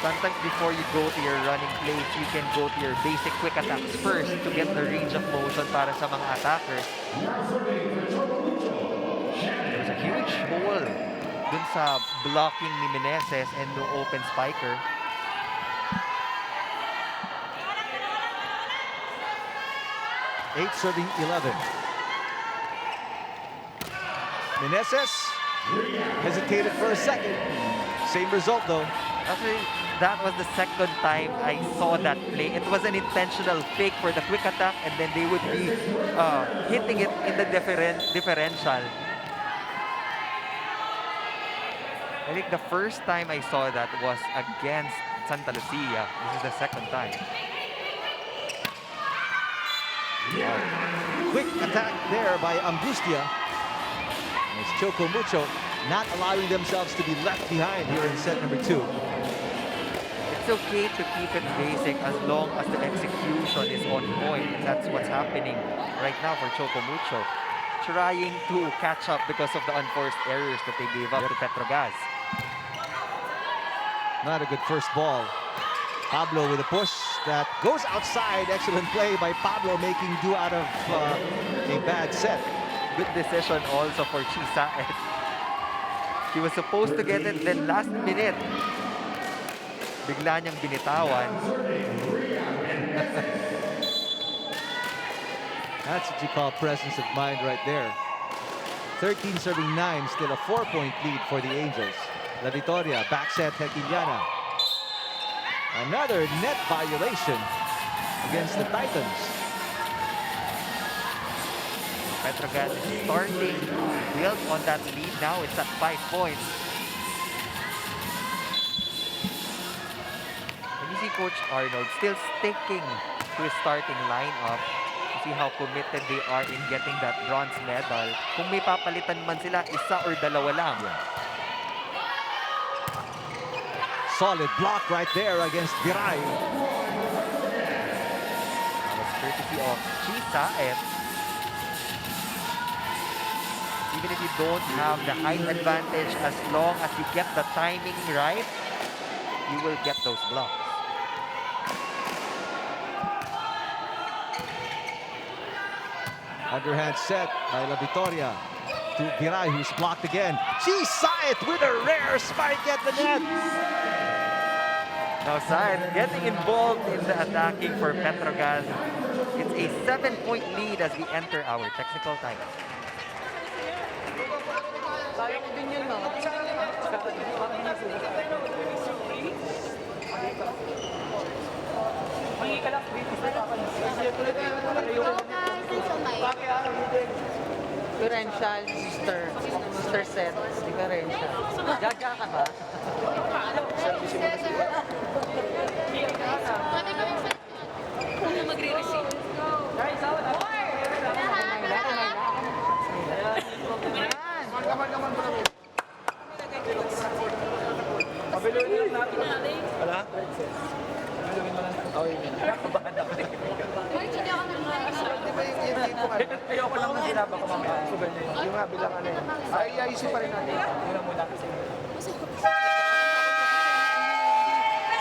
Sometimes before you go to your running plays, you can go to your basic quick attacks first to get the range of motion para sa mga attackers. There's a huge hole dun sa blocking ni Meneses and no open spiker. Eight serving 11. Meneses hesitated for a second. Same result though. Actually, that was the second time I saw that play. It was an intentional fake for the quick attack and then they would be hitting it in the differential. I think the first time I saw that was against Santa Lucia. This is the second time. Quick attack there by Angustia. It's Choco Mucho not allowing themselves to be left behind here in set number 2. It's okay to keep it basic as long as the execution is on point. And that's what's happening right now for Choco Mucho. trying to catch up because of the unforced errors that they gave up to Petro Gazz. Not a good first ball. Pablo with a push that goes outside. Excellent play by Pablo, making do out of a bad set. Good decision also for Chisa. He was supposed to get it, then last minute, bigla niyang binitawan. That's what you call presence of mind right there. 13 serving 9, still a 4-point lead for the Angels. La Victoria, back set, Hekiliana. Another net violation against the Titans. Petro Gazz is starting to build on that lead now. It's at 5 points. And you see Coach Arnold still sticking to his starting lineup. You see how committed they are in getting that bronze medal. Kung may papalitan man sila, isa or dalawa lang. Solid block right there against Viray. That was courtesy of Chisa. Even if you don't have the height advantage, as long as you get the timing right, you will get those blocks. Underhand set by La Victoria to Viray, who's blocked again. She saw it with a rare spike at the net. Now Saed getting involved in the attacking for Petro Gazz. It's a 7-point lead as we enter our technical time. Differential, sister set, differential. Gaga ka ba? Magre-receive. Pabiluin lang natin. Wala? Ayoko lang na sinaba ko mamaya. Yung nga bilang ano yun. Ay, ayusin pa rin natin. Muna muna kasi.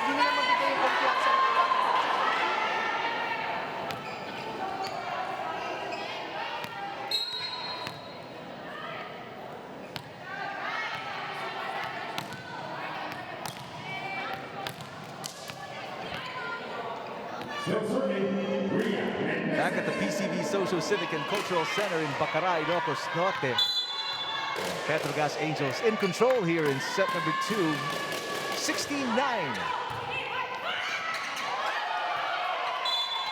Hindi nila magbigay yung kumpiyansa. Back at the PCV Social Civic and Cultural Center in Bacara, Ilocos Norte. Petro Gazz Angels in control here in set number 2, 16-9.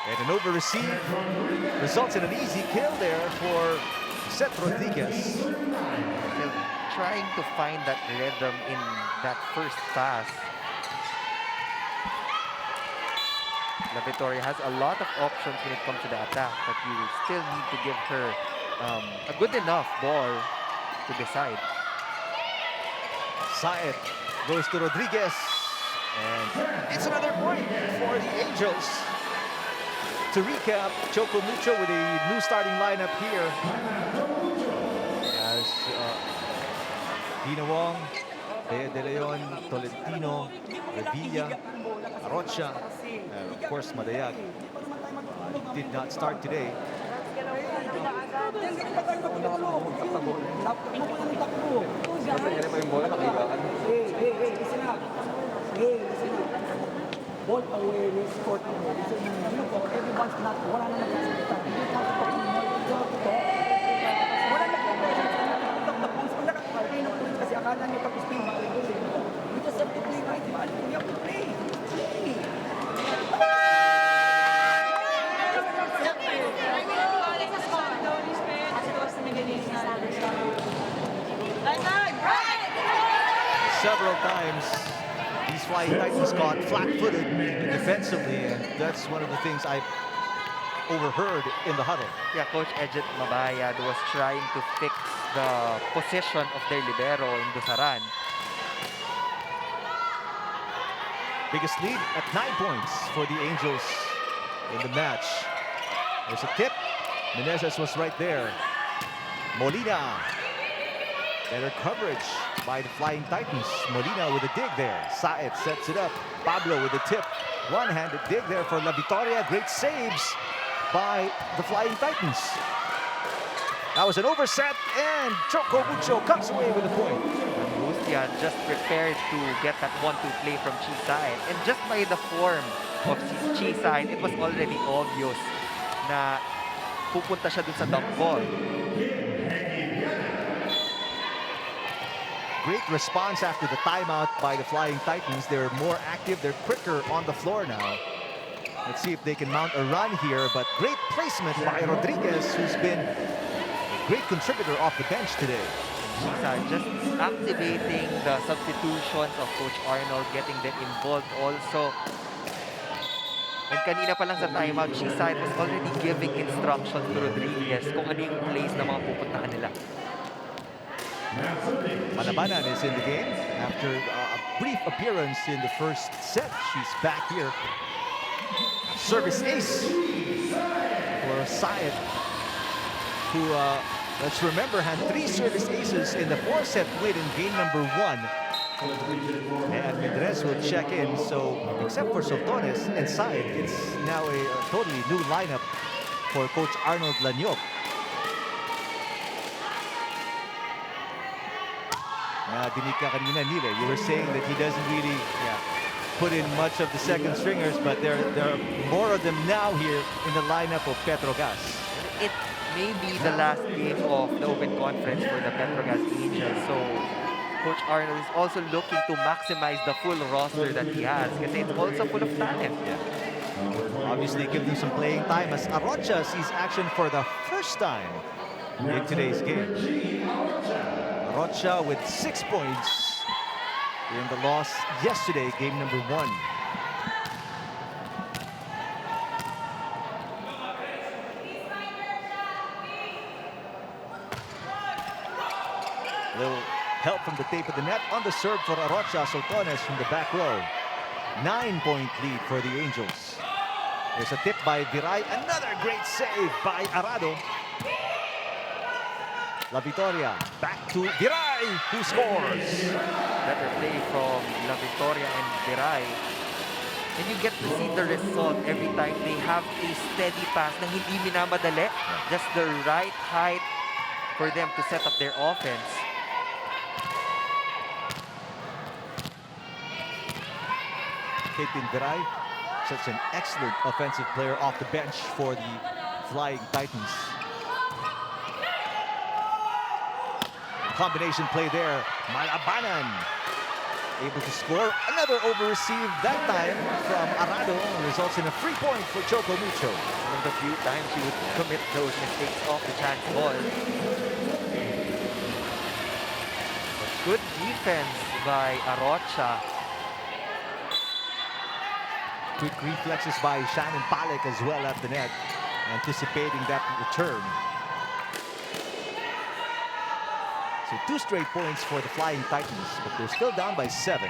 And an over receive results in an easy kill there for Seth Rodriguez. Still trying to find that rhythm in that first pass. La Victoria has a lot of options when it comes to the attack, but you will still need to give her a good enough ball to decide. Saed goes to Rodriguez. And it's another point for the Angels. To recap, Choco Mucho with a new starting lineup here. As Dina Wong, Bea De Leon, Tolentino, Revilla, Arocha, and of course Madayag did not start today. Ball awareness, court awareness. So, everyone's not, wala na nagsasalita. You don't have to talk anymore. You don't have to talk. Wala na nagsasalita. Talk the points. Wala ka play ng points kasi akala niyo pag-spin volleyball eh. You just have to play right volleyball. You have to play. Play. Several times these Flying Titans got flat-footed defensively, and that's one of the things I overheard in the huddle. Yeah, Coach Edget Mabayad was trying to fix the position of their libero in Dusaran. Biggest lead at 9 points for the Angels in the match. There's a tip. Menezes was right there. Molina. Better coverage by the Flying Titans. Molina with a dig there. Saet sets it up. Pablo with a tip. One-handed dig there for La Victoria. Great saves by the Flying Titans. That was an overset, and Choco Mucho comes away with a point. Lucia just prepared to get that 1-2 play from Chiside. And just by the form of Chiside, it was already obvious na pupunta siya dun sa dump ball. Great response after the timeout by the Flying Titans. They're more active, they're quicker on the floor now. Let's see if they can mount a run here, but great placement by Rodriguez, who's been a great contributor off the bench today. Chiside just activating the substitutions of Coach Arnold, getting them involved also. And kanina pa lang sa timeout, Chiside was already giving instructions to Rodriguez kung ano yung plays na mga pupuntahan nila. Malabanan is in the game after a brief appearance in the first set. She's back here. Service ace for Saet, who, let's remember, had 3 service aces in the 4-set win in game number 1. And Mendrez will check in, so except for Soltones and Saet, it's now a totally new lineup for Coach Arnold Lanyok. Dinig ka kanina, Nile, you were saying that he doesn't really put in much of the second stringers, but there are more of them now here in the lineup of Petro Gazz. It may be the last game of the Open Conference for the Petro Gazz Angels, so Coach Arnold is also looking to maximize the full roster that he has kasi it's also full of talent. Obviously give them some playing time as Arocha sees action for the first time in today's game. Arocha with 6 points in the loss yesterday, game number 1. Little help from the tape of the net on the serve for Arocha. Soltones from the back row. 9-point lead for the Angels. There's a tip by Viray. Another great save by Arado. La Victoria back to Viray, who scores. Better play from La Victoria and Viray. And you get to see the result every time they have a steady pass na hindi minamadali. Just the right height for them to set up their offense. Caitlin Viray, such an excellent offensive player off the bench for the Flying Titans. Combination play there. Malabanan able to score. Another over-receive that time from Arado. Results in a free point for Choco Mucho. One of the few times he would commit those mistakes off the chance ball. But good defense by Arocha. Quick reflexes by Shannon Palek as well at the net, anticipating that return. So 2 straight points for the Flying Titans, but they're still down by 7.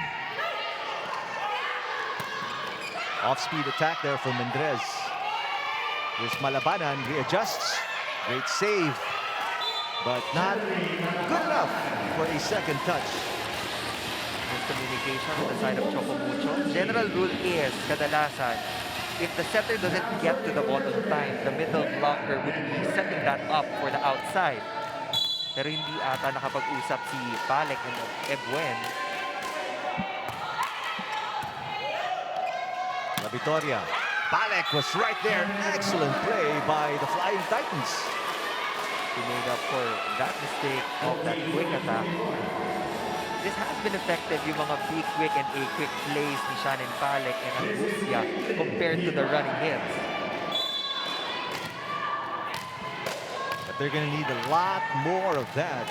Off-speed attack there from Mendrez. There's Malabanan, readjusts. Great save, but not good enough for a second touch. Communication on the side of Choco Mucho. General rule is, kadalasan, if the setter doesn't get to the ball on time, the middle blocker would be setting that up for the outside. Pero hindi ata nakapag-usap si Palek and Ebuen. La Victoria. Palek was right there. Excellent play by the Flying Titans. He made up for that mistake of that quick attack. This has been effective, yung mga B-quick and A-quick plays ni Shannon Palek and Lucia compared to the running hits. But they're going to need a lot more of that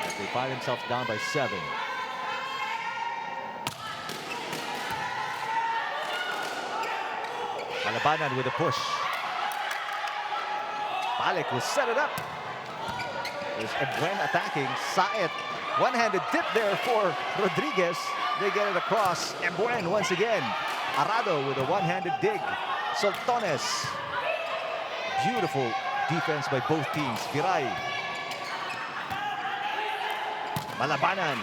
as they find themselves down by 7. Malabanan with a push. Palek will set it up. There's Ebuen attacking. Saet. One-handed tip there for Rodriguez. They get it across. Ebuen once again. Arado with a one-handed dig. Soltones. Beautiful defense by both teams. Viray Malabanan.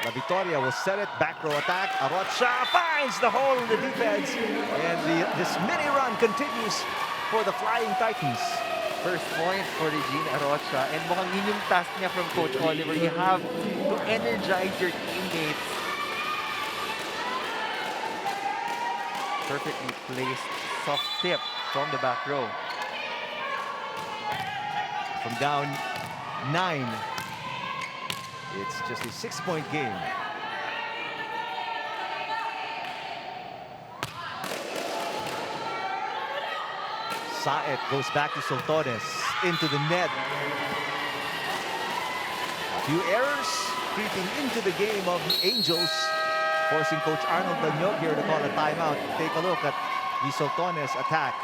La Victoria will set it, back row attack. Arocha finds the hole in the defense. And this mini run continues for the Flying Titans. First point for Regine Arocha. And mukhang yun yung task niya from Coach Oliver. You have to energize your teammates. Perfectly placed soft tip from the back row. From down 9, it's just a 6-point game. Saet goes back to Soltones into the net. A few errors creeping into the game of the Angels, forcing Coach Arnold Lanyog here to call a timeout. Take a look at the Soltones attack.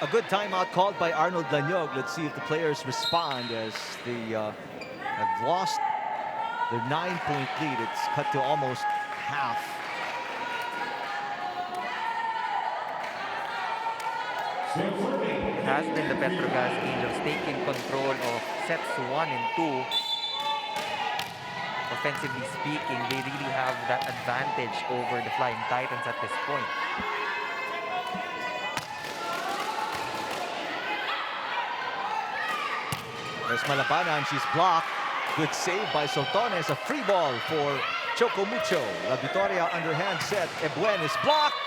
A good timeout called by Arnold Lanyog. Let's see if the players respond as they have lost their 9-point lead. It's cut to almost half. It has been the Petro Gazz Angels taking control of sets 1 and 2. Offensively speaking, they really have that advantage over the Flying Titans at this point. There's Malabanan, she's blocked. Good save by Soltones, a free ball for Choco Mucho. La Victoria underhand set, Ebuen is blocked.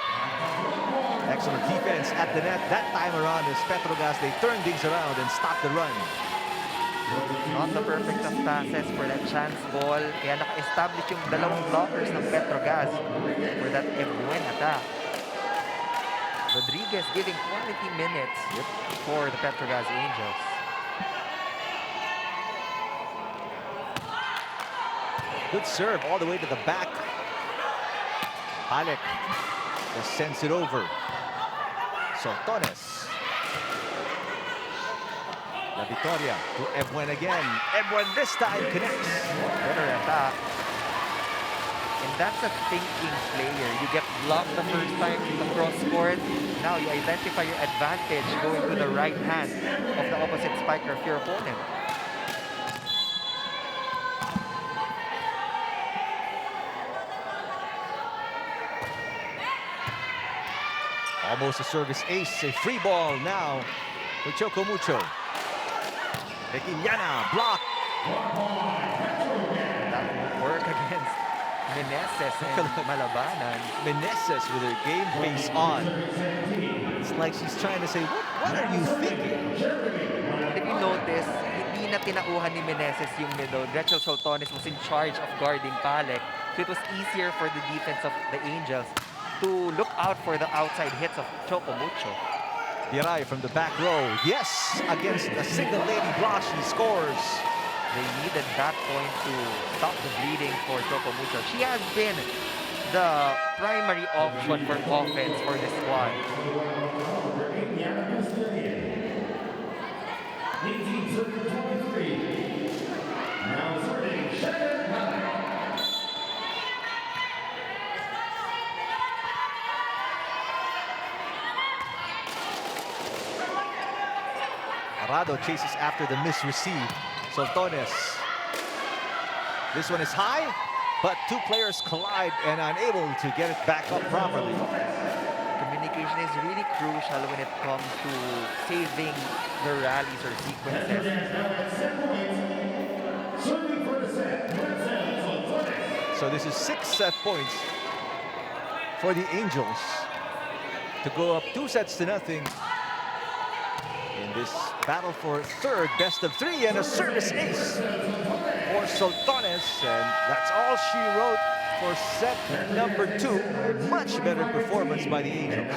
Excellent defense at the net that time around as Petro Gazz, they turn things around and stop the run. Not the perfect of passes for that chance ball. Kaya naka-establish yung dalawang blockers ng Petro Gazz for that Ebuen attack. Rodriguez giving quality minutes for the Petro Gazz Angels. Good serve all the way to the back. Alec just sends it over. Soltones. La Victoria to Ebuen again. Ebuen this time connects. Better attack. And that's a thinking player. You get blocked the first time in the cross court. Now you identify your advantage going to the right hand of the opposite spiker of your opponent. Almost a service ace, a free ball now for Choco Mucho. Requillana, block. That will work against Meneses and Malabanan. Meneses with her game face on. It's like she's trying to say, what are you thinking? If you notice, hindi na tinauhan ni Meneses yung middle. Rachel Soltones was in charge of guarding Palek. So it was easier for the defense of the Angels to look out for the outside hits of Choco Mucho. Piray from the back row. Yes, against a single lady block, she scores. They needed that point to stop the bleeding for Choco Mucho. She has been the primary option for offense for this squad. 18-23. Now serving Shannon Palek. Arado chases after the miss receive. Soltones. This one is high, but two players collide and unable to get it back up properly. Communication is really crucial when it comes to saving the rallies or sequences. So this is 6 set points for the Angels to go up 2-0 in this battle for third best of 3, and a service ace for Soltones, and that's all she wrote for set number 2. Much better performance by the Angels.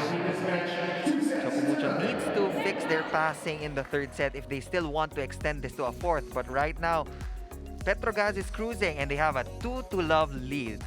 Choco Mucho needs to fix their passing in the third set if they still want to extend this to a fourth. But right now, Petro Gazz is cruising and they have a 2-0 lead.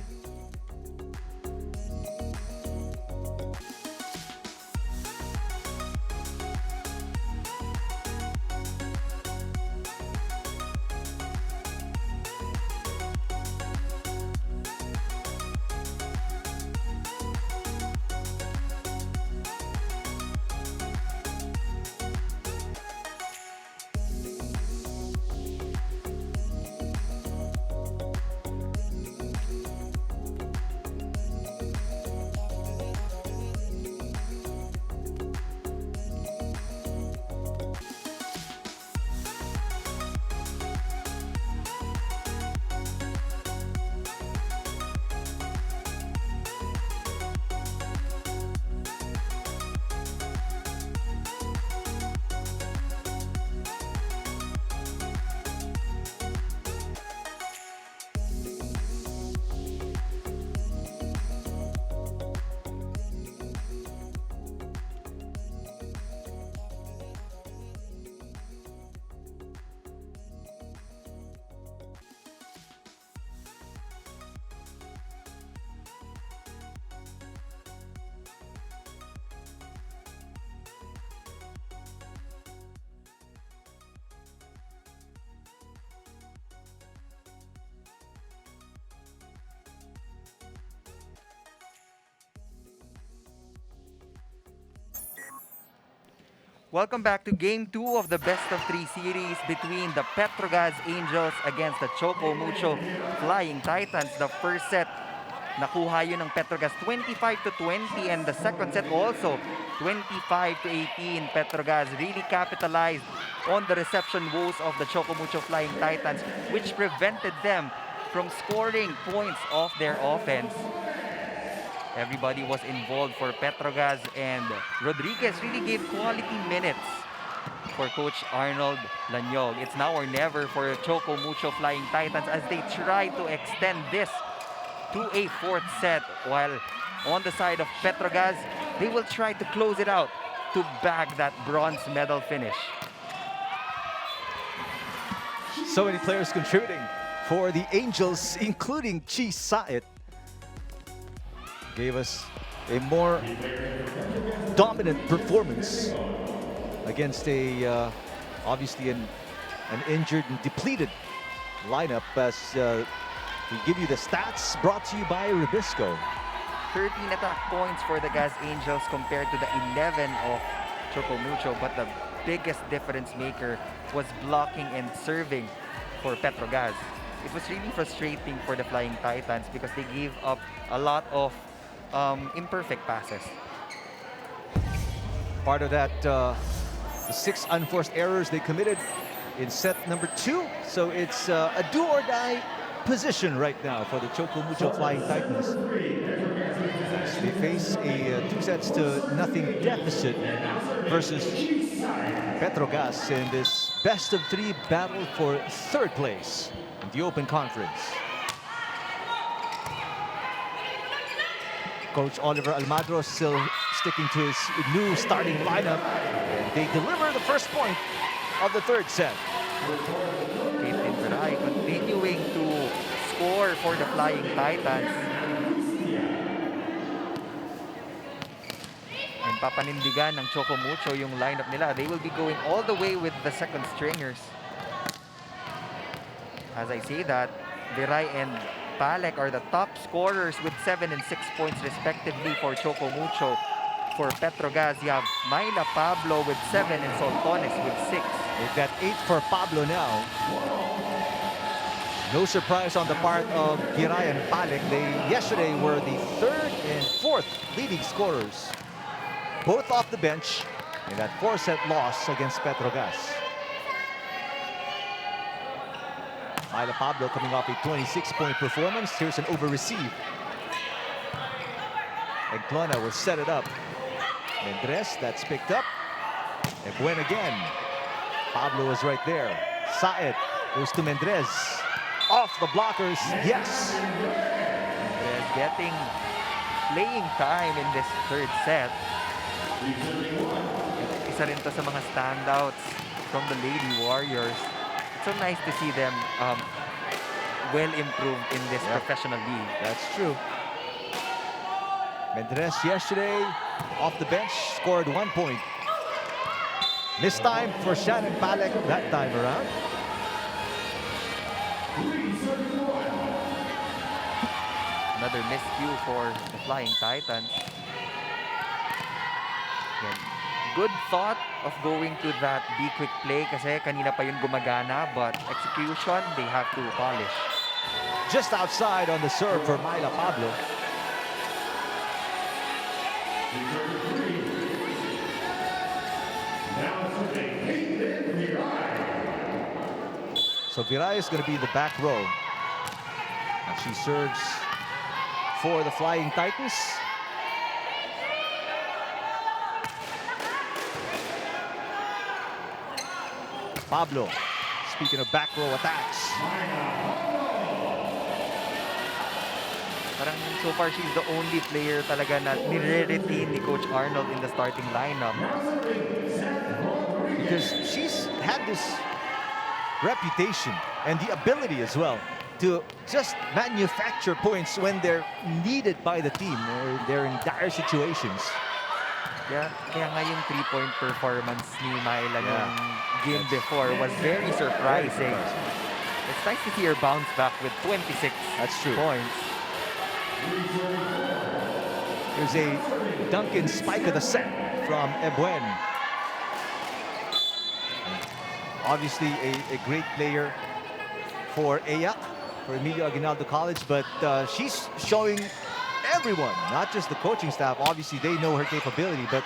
Welcome back to Game 2 of the best-of-3 series between the Petro Gazz Angels against the Choco Mucho Flying Titans. The first set, nakuha yun ng Petro Gazz 25-20, and the second set also 25-18. Petro Gazz really capitalized on the reception woes of the Choco Mucho Flying Titans, which prevented them from scoring points off their offense. Everybody was involved for Petro Gazz, and Rodriguez really gave quality minutes for Coach Arnold Lanyog. It's now or never for Choco Mucho Flying Titans as they try to extend this to a fourth set, while on the side of Petro Gazz, they will try to close it out to bag that bronze medal finish. So many players contributing for the Angels, including Chi Saet. Gave us a more dominant performance against a obviously an injured and depleted lineup. As we give you the stats brought to you by Rubisco. 13 attack points for the Gazz Angels compared to the 11 of Choco Mucho, but the biggest difference maker was blocking and serving for Petro Gazz. It was really frustrating for the Flying Titans because they gave up a lot of imperfect passes. Part of that, the 6 unforced errors they committed in set number 2. So it's a do-or-die position right now for the Choco Mucho Flying Titans. They face a 2-0 deficit versus Petro Gazz in this best-of-3 battle for third place in the Open Conference. Coach Oliver Almadro still sticking to his new starting lineup. And they deliver the first point of the third set. Caitlin Peray continuing to score for the Flying Titans. And papanindigan ng Choco Mucho yung lineup nila. They will be going all the way with the second stringers. As I say that, Viray and Palek are the top scorers with 7 and 6 points respectively for Choco Mucho. For Petro Gazz, you have Myla Pablo with 7 and Soltones with 6. They've got 8 for Pablo now. No surprise on the part of Viray and Palek. They yesterday were the 3rd and 4th leading scorers, both off the bench in that 4-set loss against Petro Gazz. Myla Pablo coming off a 26-point performance. Here's an over-receive. Eglona will set it up. Mendres, that's picked up. And Buen again. Pablo is right there. Saet goes to Mendres. Off the blockers, yes. Mendres getting playing time in this third set. Isa rin to sa mga standouts from the Lady Warriors. It's so nice to see them well improved in this professional league. That's true. Mendres yesterday off the bench scored 1 point. Missed time for Shannon Palek that time around. Another miscue for the Flying Titans. Yan. Good thought of going to that be quick play kasi kanina pa yun gumagana, but execution, they have to polish. Just outside on the serve for Myla Pablo. So Viray is going to be the back row. And she serves for the Flying Titans. Pablo, speaking of back row attacks. Parang so far she's the only player talaga na nire-retain ni Coach Arnold in the starting lineup. Because she's had this reputation and the ability as well to just manufacture points when they're needed by the team or they're in dire situations. Kaya nga yung 3-point performance ni Myla yung game before was very surprising. It's nice to see her bounce back with 26 points. There's a Duncan spike of the set from Ebuen. Obviously a great player for AYAC, for Emilio Aguinaldo College, but she's showing everyone, not just the coaching staff, obviously they know her capability, but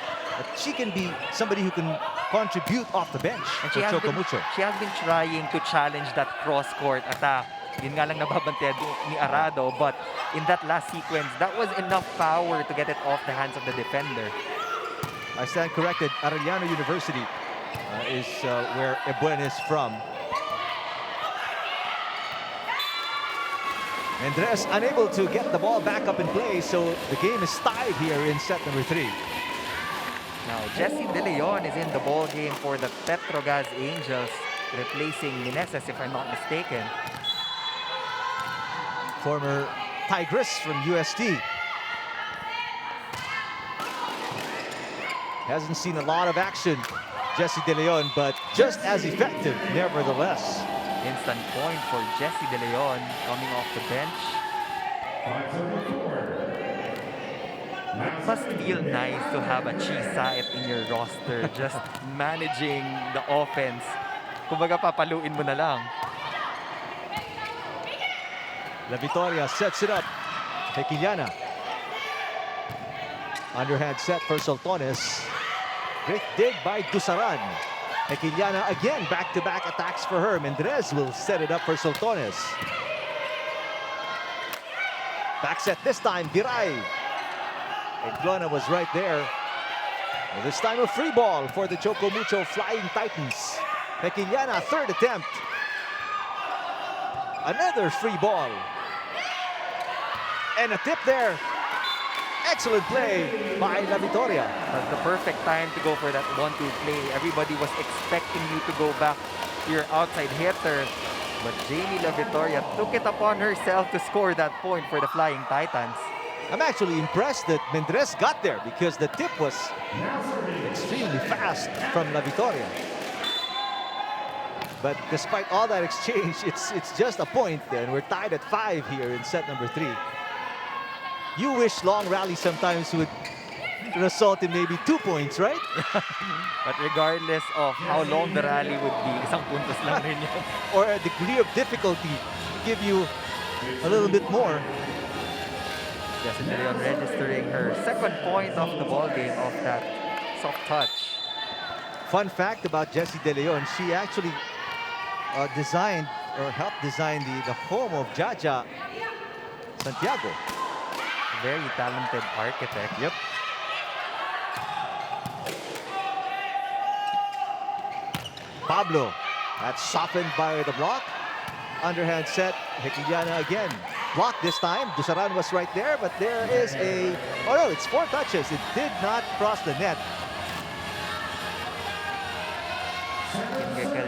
she can be somebody who can contribute off the bench. And for Choco Mucho. she has been trying to challenge that cross-court attack. Yun nga lang nababantayan ni Arado, but in that last sequence, that was enough power to get it off the hands of the defender. I stand corrected. Arellano University is where Ebuen is from. Mendres unable to get the ball back up in play, so the game is tied here in set number 3. Now, Jessie De Leon is in the ball game for the Petro Gazz Angels, replacing Meneses, if I'm not mistaken. Former Tigress from UST. Hasn't seen a lot of action, Jessie De Leon, but just as effective nevertheless. Instant point for Jessie De Leon coming off the bench. It must feel nice to have a Chisait in your roster, just managing the offense. Kumbaga papaluin mo na lang. La Victoria sets it up. Tequiliana. Underhand set for Soltones. Great dig by Dusaran. Tequiliana again, back-to-back attacks for her. Mendres will set it up for Soltones. Back set this time, Viray. Eglona was right there. And this time a free ball for the Choco Mucho Flying Titans. Tequiliana, third attempt. Another free ball. And a tip there. Excellent play by La Victoria. That's the perfect time to go for that 1-2 play. Everybody was expecting you to go back to your outside hitter. But Jamie La Victoria took it upon herself to score that point for the Flying Titans. I'm actually impressed that Mendres got there because the tip was extremely fast from La Victoria. But despite all that exchange, it's just a point, and we're tied at 5 here in set number 3. You wish long rally sometimes would result in maybe 2 points, right? But regardless of how long the rally would be, isang puntos lang rin yun. Or a degree of difficulty to give you a little bit more. Jessie De Leon registering her second point of the ball game of that soft touch. Fun fact about Jessie De Leon, she actually designed or helped design the home of Jaja Santiago. Very talented architect. Yep. Pablo, that's softened by the block. Underhand set, Tequiliana again. blocked this time. Dusaran was right there, but there is a... Oh no, it's 4 touches. It did not cross the net.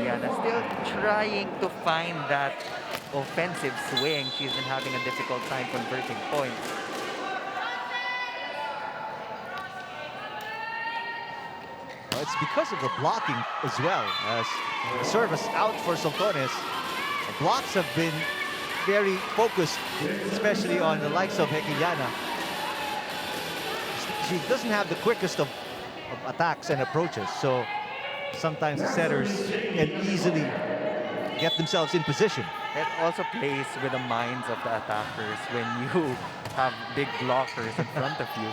Gazz still trying to find that offensive swing. She's been having a difficult time converting points. Well, it's because of the blocking as well. As the service out for Soltones. The blocks have been very focused, especially on the likes of Hekiliana. She doesn't have the quickest of attacks and approaches, so sometimes the setters can easily get themselves in position. It also plays with the minds of the attackers when you have big blockers in front of you.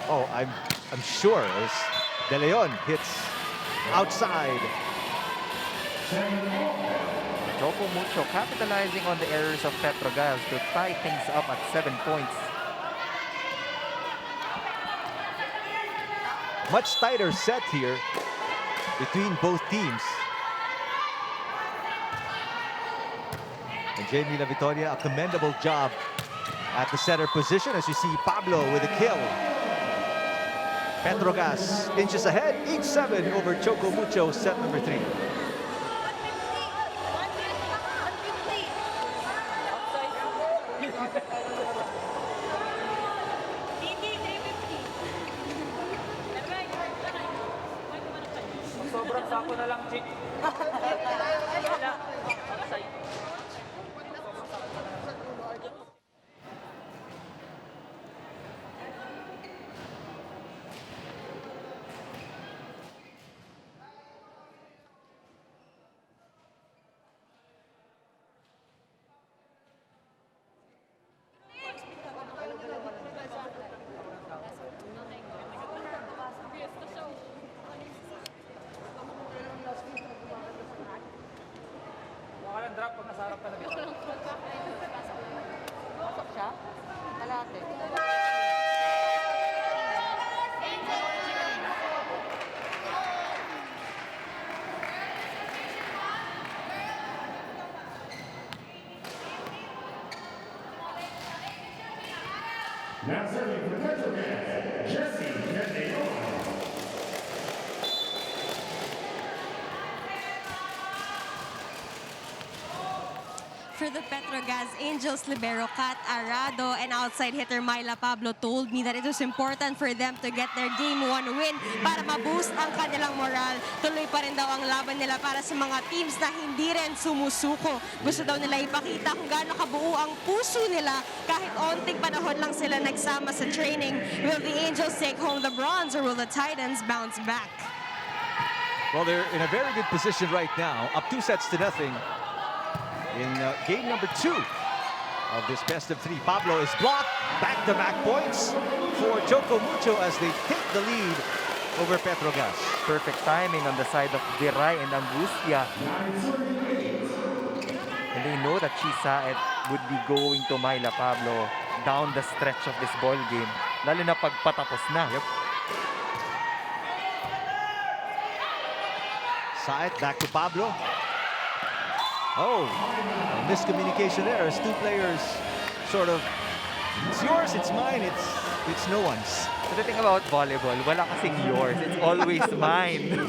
Oh, I'm sure as De Leon hits outside. Choco Mucho capitalizing on the errors of Petro Gazz to tie things up at 7 points. Much tighter set here between both teams. And Jamie La Victoria, a commendable job at the center position, as you see Pablo with a kill. Petro Gazz inches ahead, 8-7 over Choco Mucho, set number 3. Sobrang sako na lang, Chick. Walang drop pag nasa harap ka na dito. Pasok siya? Kalate. Now serving for Petro Gazz, Jesse Leon. For the Petro Gazz Angels, libero Kat Arado and outside hitter Myla Pablo told me that it was important for them to get their Game 1 win para ma-boost ang kanilang moral. Tuloy pa rin daw ang laban nila para sa mga teams na hindi rin sumusuko. Gusto daw nila ipakita kung gaano kabuo ang puso nila kahit onting panahon lang sila nagsama sa training. Will the Angels take home the bronze or will the Titans bounce back? Well, they're in a very good position right now, up 2-0 in game number 2 of this best of 3. Pablo is blocked. Back-to-back points for Choco Mucho as they take the lead over Petro Gazz. Perfect timing on the side of Viray and Angustia. And they know that Chisaet would be going to Myla Pablo down the stretch of this ball game. Lalo na pag patapos na. Yep. Saet back to Pablo. Oh, miscommunication there as two players sort of, it's yours, it's mine, it's no one's. So the thing about volleyball, wala kasing yours, it's always mine.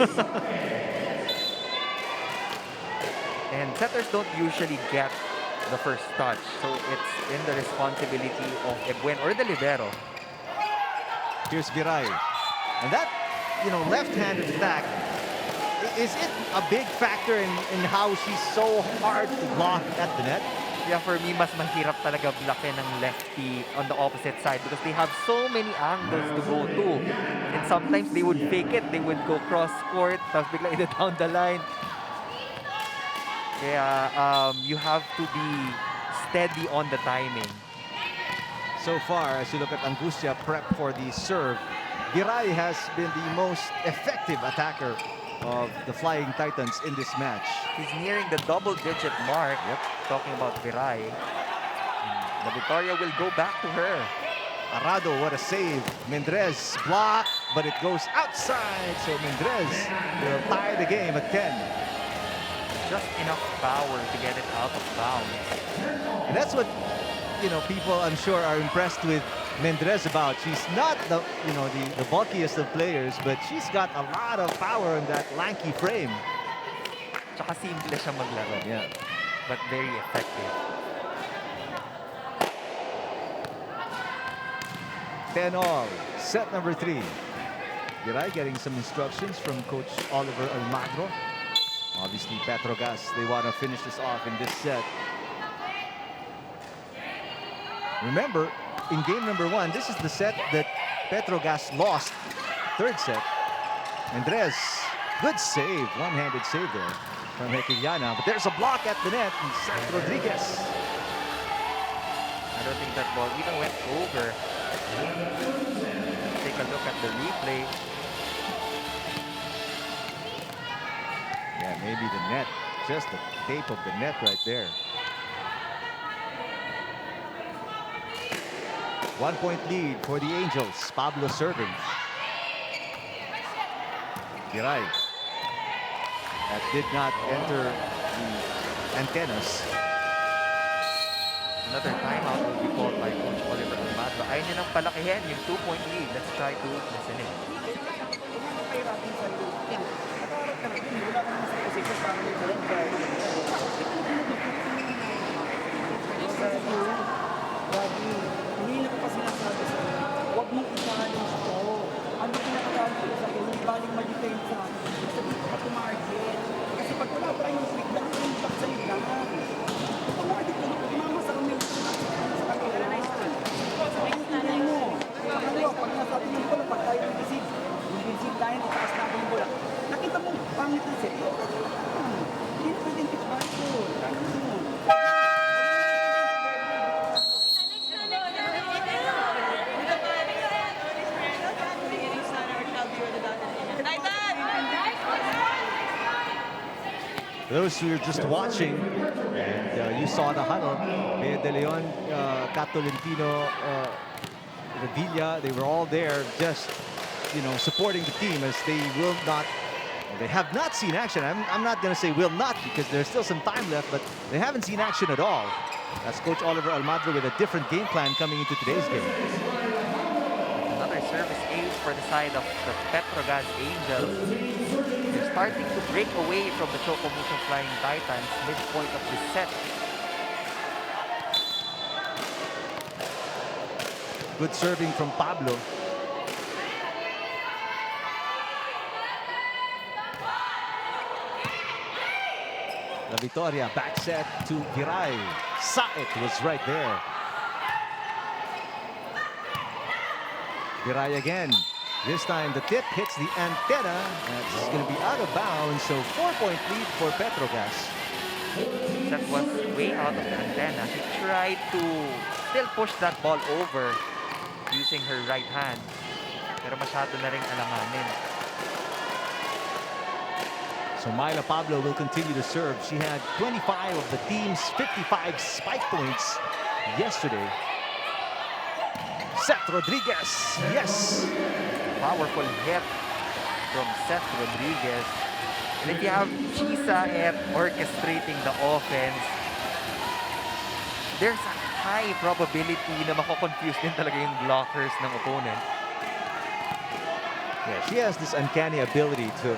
And setters don't usually get the first touch, so it's in the responsibility of Ebuen or the libero. Here's Viray. And that, left-handed attack, is it a big factor in how she's so hard to block at the net? Yeah, for me, mas mahirap talaga blockin ng lefty on the opposite side because they have so many angles to go to. And sometimes they would fake it. They would go cross-court, tapos bigla ito down the line. Kaya you have to be steady on the timing. So far, as you look at Angustia prep for the serve, Viray has been the most effective attacker of the Flying Titans in this match. He's nearing the double-digit mark. Yep. Talking about Viray. The Victoria will go back to her. Arado, what a save. Mendrez blocked, but it goes outside. So Mendrez will tie the game at 10. Just enough power to get it out of bounds. And that's what, people I'm sure are impressed with Mendrez about. She's not the the bulkiest of players, but she's got a lot of power in that lanky frame. Tsaka simple siya maglaro. Yeah. But very effective. 10-all. Set number 3. Giray getting some instructions from Coach Oliver Almagro. Obviously, Petro Gazz, they want to finish this off in this set. Remember, in game number 1, this is the set that Petro Gazz lost. Third set. Andres, good save. One-handed save there from Hekiliana. But there's a block at the net from Seth Rodriguez. I don't think that ball even went over. Take a look at the replay. Yeah, maybe the net. Just the tape of the net right there. 1-point lead for the Angels. Pablo serving. Giray. That did not enter the antennas. Another timeout will be called by Coach Oliver Almagro. Ayaw niya nang palakihin yung 2-point lead. Let's try to listen in. Pahirapan sa iyo. Nakaharap ka na din. Wala ka naman sa position para may dalang drive. Lagi, hindi na ko pa sinasabi sa iyo. Huwag mong i-challenge ko. Ano pinakagalit ko sa iyo? Hindi baling ma-depensa. Sabi ko pa tumarget. Kasi pag wala pa yung quick lang, yung back sa iyo lang. Tumarget ko, umama sa kami. Sa kanila. Ayun mo. Pangalawa, pag nasabi mo ko na pag tayo receive, yung line, itaas na ako yung bola. Nakita mo, pangit na set. Hindi na pwedeng pitback ko. Those who are just watching, and you saw the huddle, De Leon, Catolentino, Revilla, they were all there just, supporting the team as they will not, they have not seen action. I'm not going to say will not because there's still some time left, but they haven't seen action at all. That's Coach Oliver Almagro with a different game plan coming into today's game. Another service ace for the side of the Petro Gazz Angels. They're starting to break away from the Choco Mucho Flying Titans midpoint of the set. Good serving from Pablo. La Victoria back set to Giray. Saet was right there. Giray again. This time the tip hits the antenna. That's going to be out of bounds. So 4-point lead for Petro Gazz. That was way out of the antenna. She tried to still push that ball over using her right hand. Pero masyado na rin alanganin. So Myla Pablo will continue to serve. She had 25 of the team's 55 spike points yesterday. Seth Rodriguez, yes. Powerful hit from Seth Rodriguez. And if you have Chisa orchestrating the offense, there's a high probability na mako-confuse din talaga yung blockers ng opponent. Yeah, she has this uncanny ability to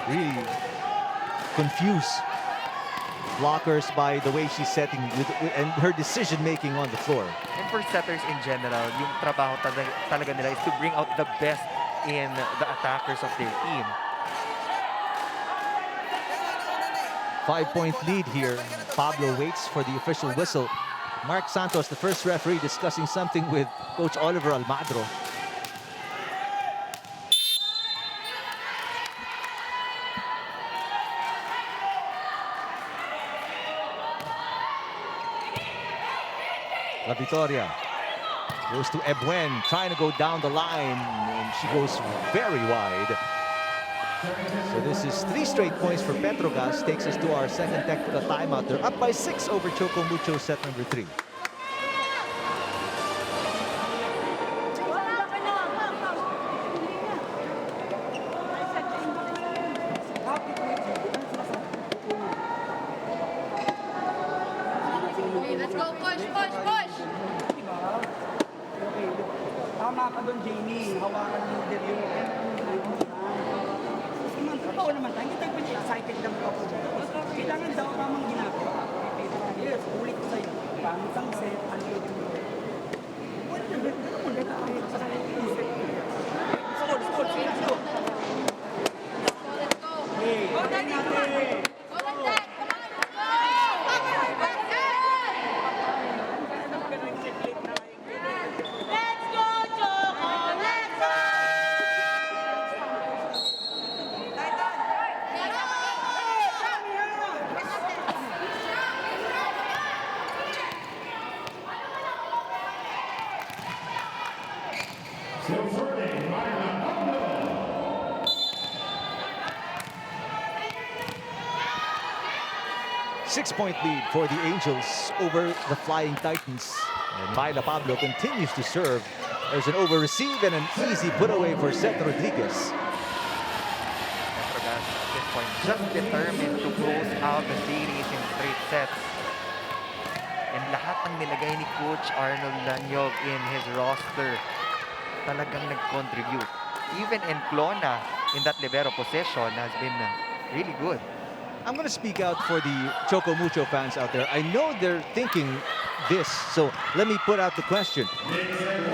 really confuse blockers by the way she's setting and her decision making on the floor. And for setters in general, yung trabaho talaga nila is to bring out the best in the attackers of their team. 5-point lead here. Pablo waits for the official whistle. Mark Santos, the first referee, discussing something with Coach Oliver Almagro. La Victoria goes to Ebuen, trying to go down the line, and she goes very wide. So this is 3 straight points for Petro Gazz. Takes us to our second technical timeout. They're up by 6 over Choco Mucho, set number 3. Let's go, push, push, push! Tama ka doon, Jamie. Hawakan mo yung deryo. Totoo naman tayo. Hindi tayo excited lang ako. Kailangan daw tamang ginagawa. Yes, ulit ko sa'yo. Pangit ang set, ano yung Still serving, Six-point lead for the Angels over the Flying Titans. And Myla Pablo continues to serve. There's an over-receive and an easy put-away for Seth Rodriguez. Petro Gazz at this point just determined to close out the series in straight sets. And lahat ng nilagay ni Coach Arnold Lanyog in his roster talagang nag-contribute. Even Enclona in that libero position has been really good. I'm going to speak out for the Choco Mucho fans out there. I know they're thinking this, so let me put out the question.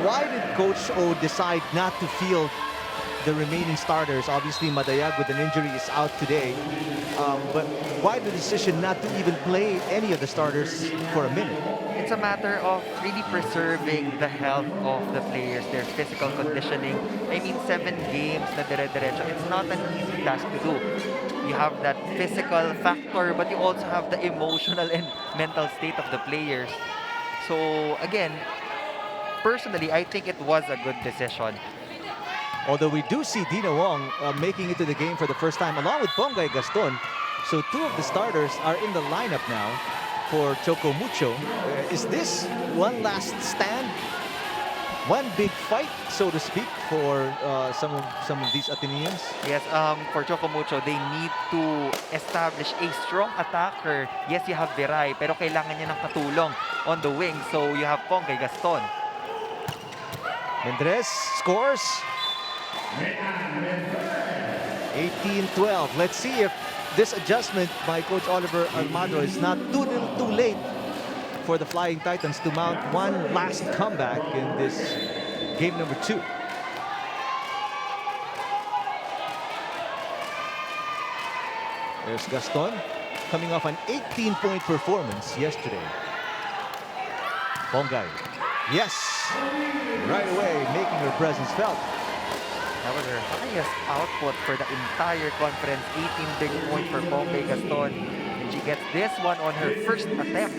Why did Coach O decide not to field the remaining starters? Obviously, Madayag with an injury is out today. But why the decision not to even play any of the starters for a minute? It's a matter of really preserving the health of the players, their physical conditioning. I mean, 7 games na dire-diretso, it's not an easy task to do. You have that physical factor, but you also have the emotional and mental state of the players. So, again, personally, I think it was a good decision. Although we do see Dina Wong making it to the game for the first time, along with Pongay Gaston. So 2 of the starters are in the lineup now for Choco Mucho. Is this one last stand? One big fight, so to speak, for some of these Ateneans? Yes, for Choco Mucho, they need to establish a strong attacker. Yes, you have Viray, pero kailangan niya ng katulong on the wing. So you have Pongay Gaston. Mendres scores. 18-12. Let's see if this adjustment by Coach Oliver Almagro is not too late for the Flying Titans to mount one last comeback in this game number 2. There's Gaston coming off an 18-point performance yesterday. Pongay. Yes! Right away, making her presence felt. That was her highest output for the entire conference. 18 big points for Pongay Gaston. And she gets this one on her first attempt.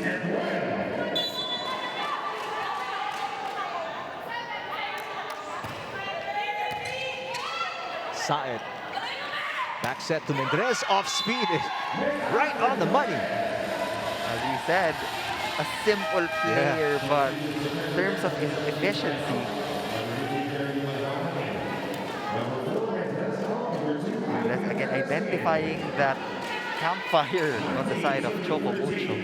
Saed. Back set to Mendres. Off speed. Right on the money. As we said, a simple player, but in terms of his efficiency, that's again identifying that campfire on the side of Choco Mucho.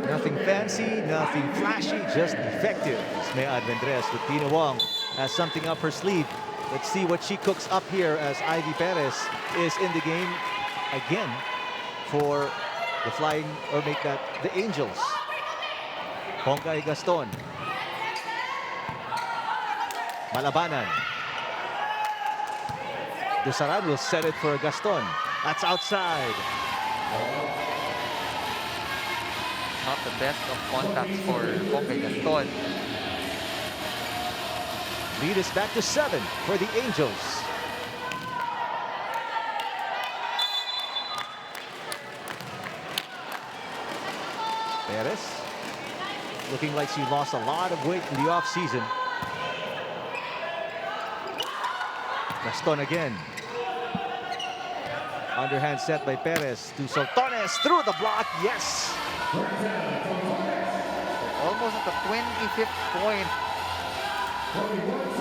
Nothing fancy, nothing flashy, just effective. Smead Mendres with Tina Wong has something up her sleeve. Let's see what she cooks up here as Ivy Perez is in the game again for the Flying, or make that the Angels. Pongay Gaston. Malabanan. Dusaran will set it for Gaston. That's outside. Not the best of contacts for Pongay Gaston. Lead is back to 7 for the Angels. Perez looking like she lost a lot of weight in the offseason. Gaston again. Underhand set by Perez to Soltones through the block. Yes. Almost at the 25th point.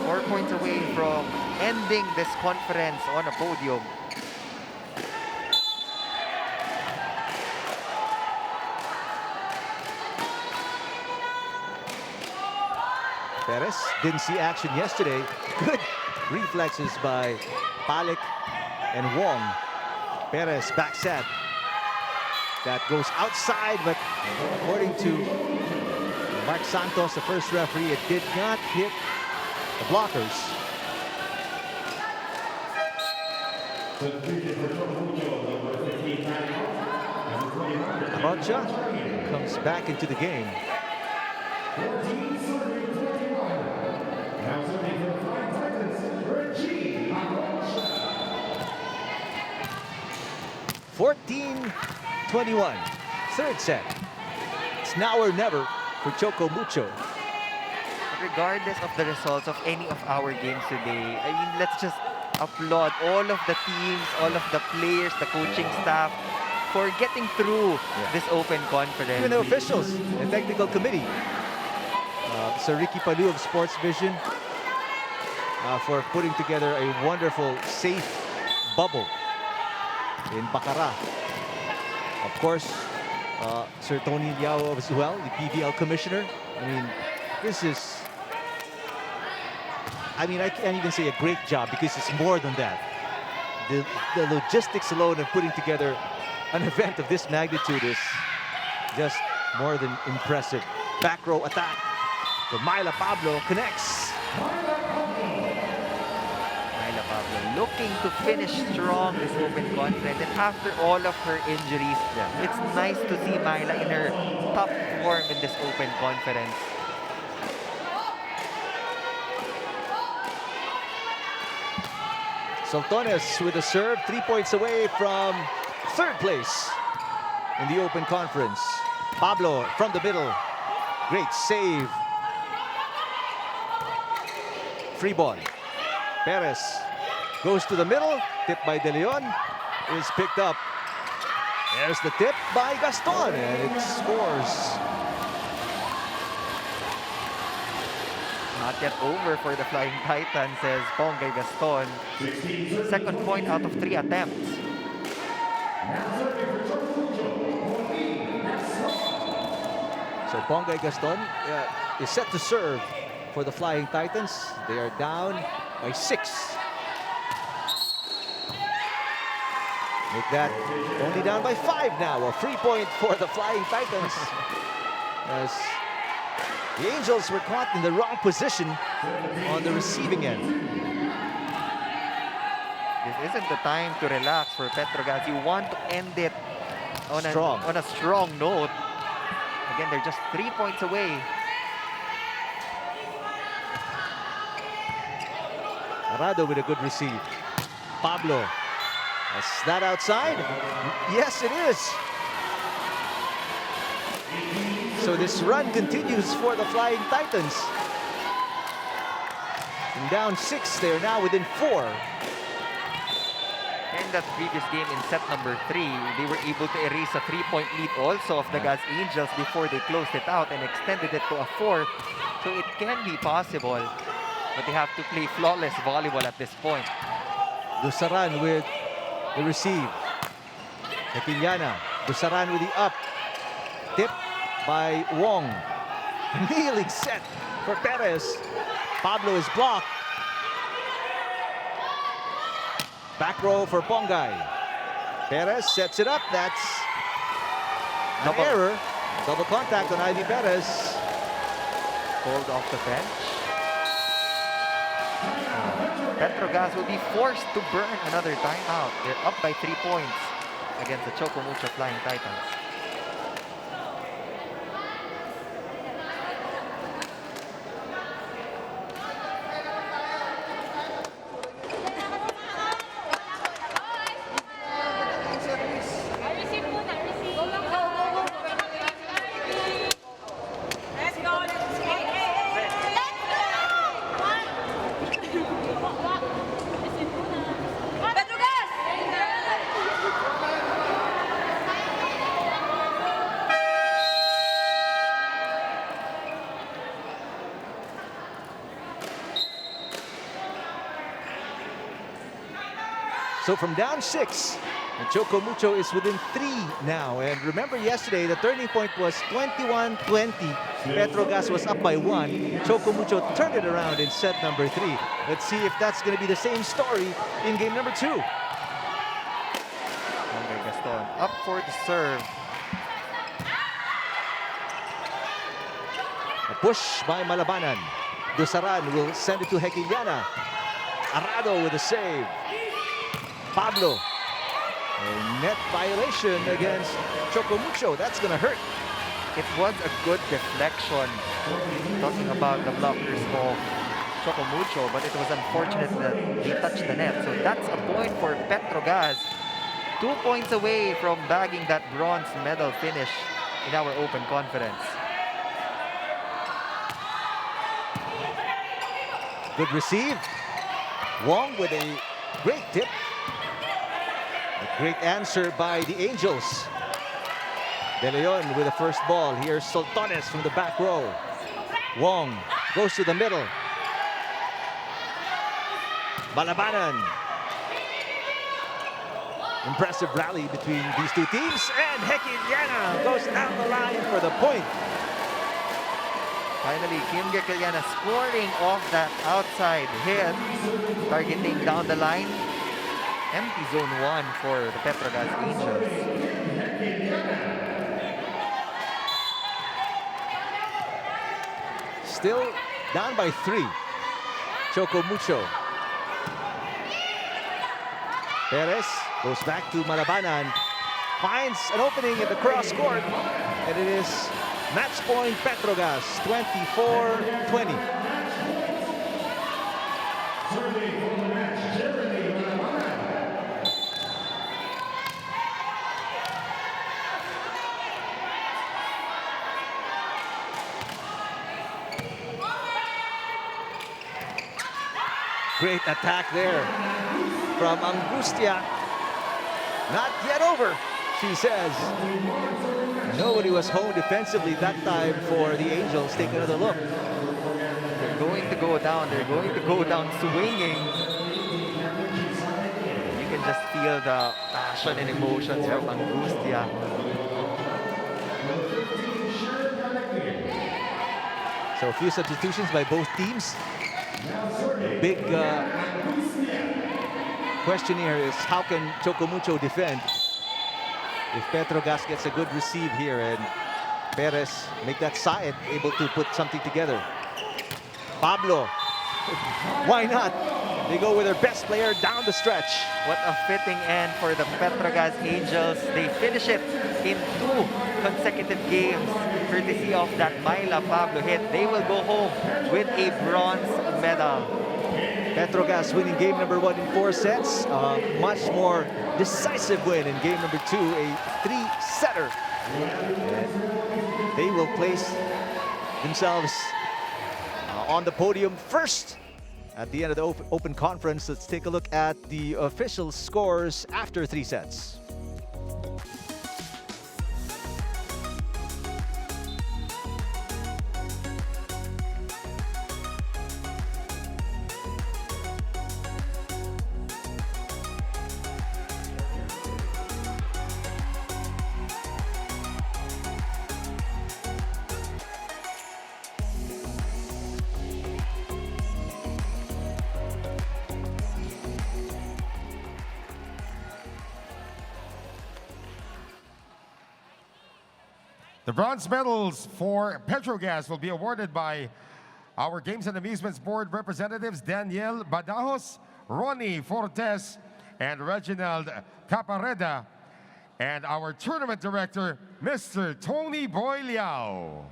4 points away from ending this conference on a podium. Perez didn't see action yesterday. Good reflexes by Palik and Wong. Perez back set. That goes outside, but according to Mark Santos, the first referee, it did not hit the blockers. Rocha comes back into the game. 14-21, third set. It's now or never for Choco Mucho. Regardless of the results of any of our games today, I mean, let's just applaud all of the teams, all of the players, the coaching staff for getting through this open conference. Even the officials and technical committee. Sir Ricky Palu of Sports Vision for putting together a wonderful, safe bubble in Bacara. Of course, Sir Tony Liao as well, the PVL commissioner. I mean, this is, I can't even say a great job because it's more than that. The logistics alone of putting together an event of this magnitude is just more than impressive. Back row attack. The Myla Pablo connects. Myla Pablo looking to finish strong this open conference, and after all of her injuries, it's nice to see Myla in her top form in this open conference. Soltones with a serve, 3 points away from third place in the open conference. Pablo from the middle, great save. Free ball. Perez goes to the middle, tipped by De Leon, is picked up. There's the tip by Gaston, and it scores. Not yet over for the Flying Titans, says Pongay Gaston. Second point out of 3 attempts. So Pongay Gaston is set to serve for the Flying Titans. They are down by 6. Make that only down by 5 now. A free point for the Flying Titans. As the Angels were caught in the wrong position on the receiving end. This isn't the time to relax for Petro, Gazz. You want to end it on a strong note. Again, they're just 3 points away. Arado with a good receive. Pablo. Is that outside? Yes, it is. So this run continues for the Flying Titans. And down 6, they're now within 4. In that previous game in set number 3, they were able to erase a 3-point lead also of the Gazz Angels before they closed it out and extended it to a 4. So it can be possible, but they have to play flawless volleyball at this point. Dusaran with the receive. Tequiliana. Dusaran with the up. Tip by Wong. Kneeling set for Perez. Pablo is blocked. Back row for Pongay. Perez sets it up. That's an error. Double contact on Ivy Perez. Pulled off the bench. Petro Gazz will be forced to burn another timeout. They're up by 3 points against the Choco Mucho Flying Titans. So from down 6, and Choco Mucho is within 3 now. And remember yesterday, the turning point was 21-20. Petro Gazz was up by 1. Choco Mucho turned it around in set number 3. Let's see if that's going to be the same story in game number 2. Okay, Gaston up for the serve. A push by Malabanan. Dusaran will send it to Hekiliana. Arado with a save. Pablo. A net violation against Choco Mucho. That's going to hurt. It was a good deflection. Talking about the blockers of Choco Mucho, but it was unfortunate that he touched the net. So that's a point for Petro Gazz. 2 points away from bagging that bronze medal finish in our open conference. Good receive. Wong with a great tip. A great answer by the Angels. De Leon with the first ball. Here's Soltones from the back row. Wong goes to the middle. Malabanan. Impressive rally between these two teams. And Hekiliana goes down the line for the point. Finally, Kim Gekiliana scoring off that outside hit, targeting down the line. Empty zone 1 for the Petro Gazz Angels. Still down by 3. Choco Mucho. Perez goes back to Malabanan. Finds an opening at the cross court. And it is match point Petro Gazz, 24-20. Great attack there from Angustia. Not yet over, she says. Nobody was home defensively that time for the Angels. Take another look. They're going to go down. They're going to go down swinging. You can just feel the passion and emotions from Angustia. So a few substitutions by both teams. Big question here is how can Choco Mucho defend if Petro Gazz gets a good receive here and Perez make that side able to put something together. Pablo, why not? They go with their best player down the stretch. What a fitting end for the Petro Gazz Angels. They finish it in 2 consecutive games, courtesy of that Myla Pablo hit. They will go home with a bronze medal. Petro Gazz winning game number 1 in 4 sets. Much more decisive win in game number 2, a 3-setter. They will place themselves on the podium first at the end of the open conference. Let's take a look at the official scores after 3 sets. The bronze medals for Petro Gazz will be awarded by our Games and Amusements Board representatives Daniel Badajos, Ronnie Fortes, and Reginald Capareda, and our tournament director, Mr. Tony Boyliao.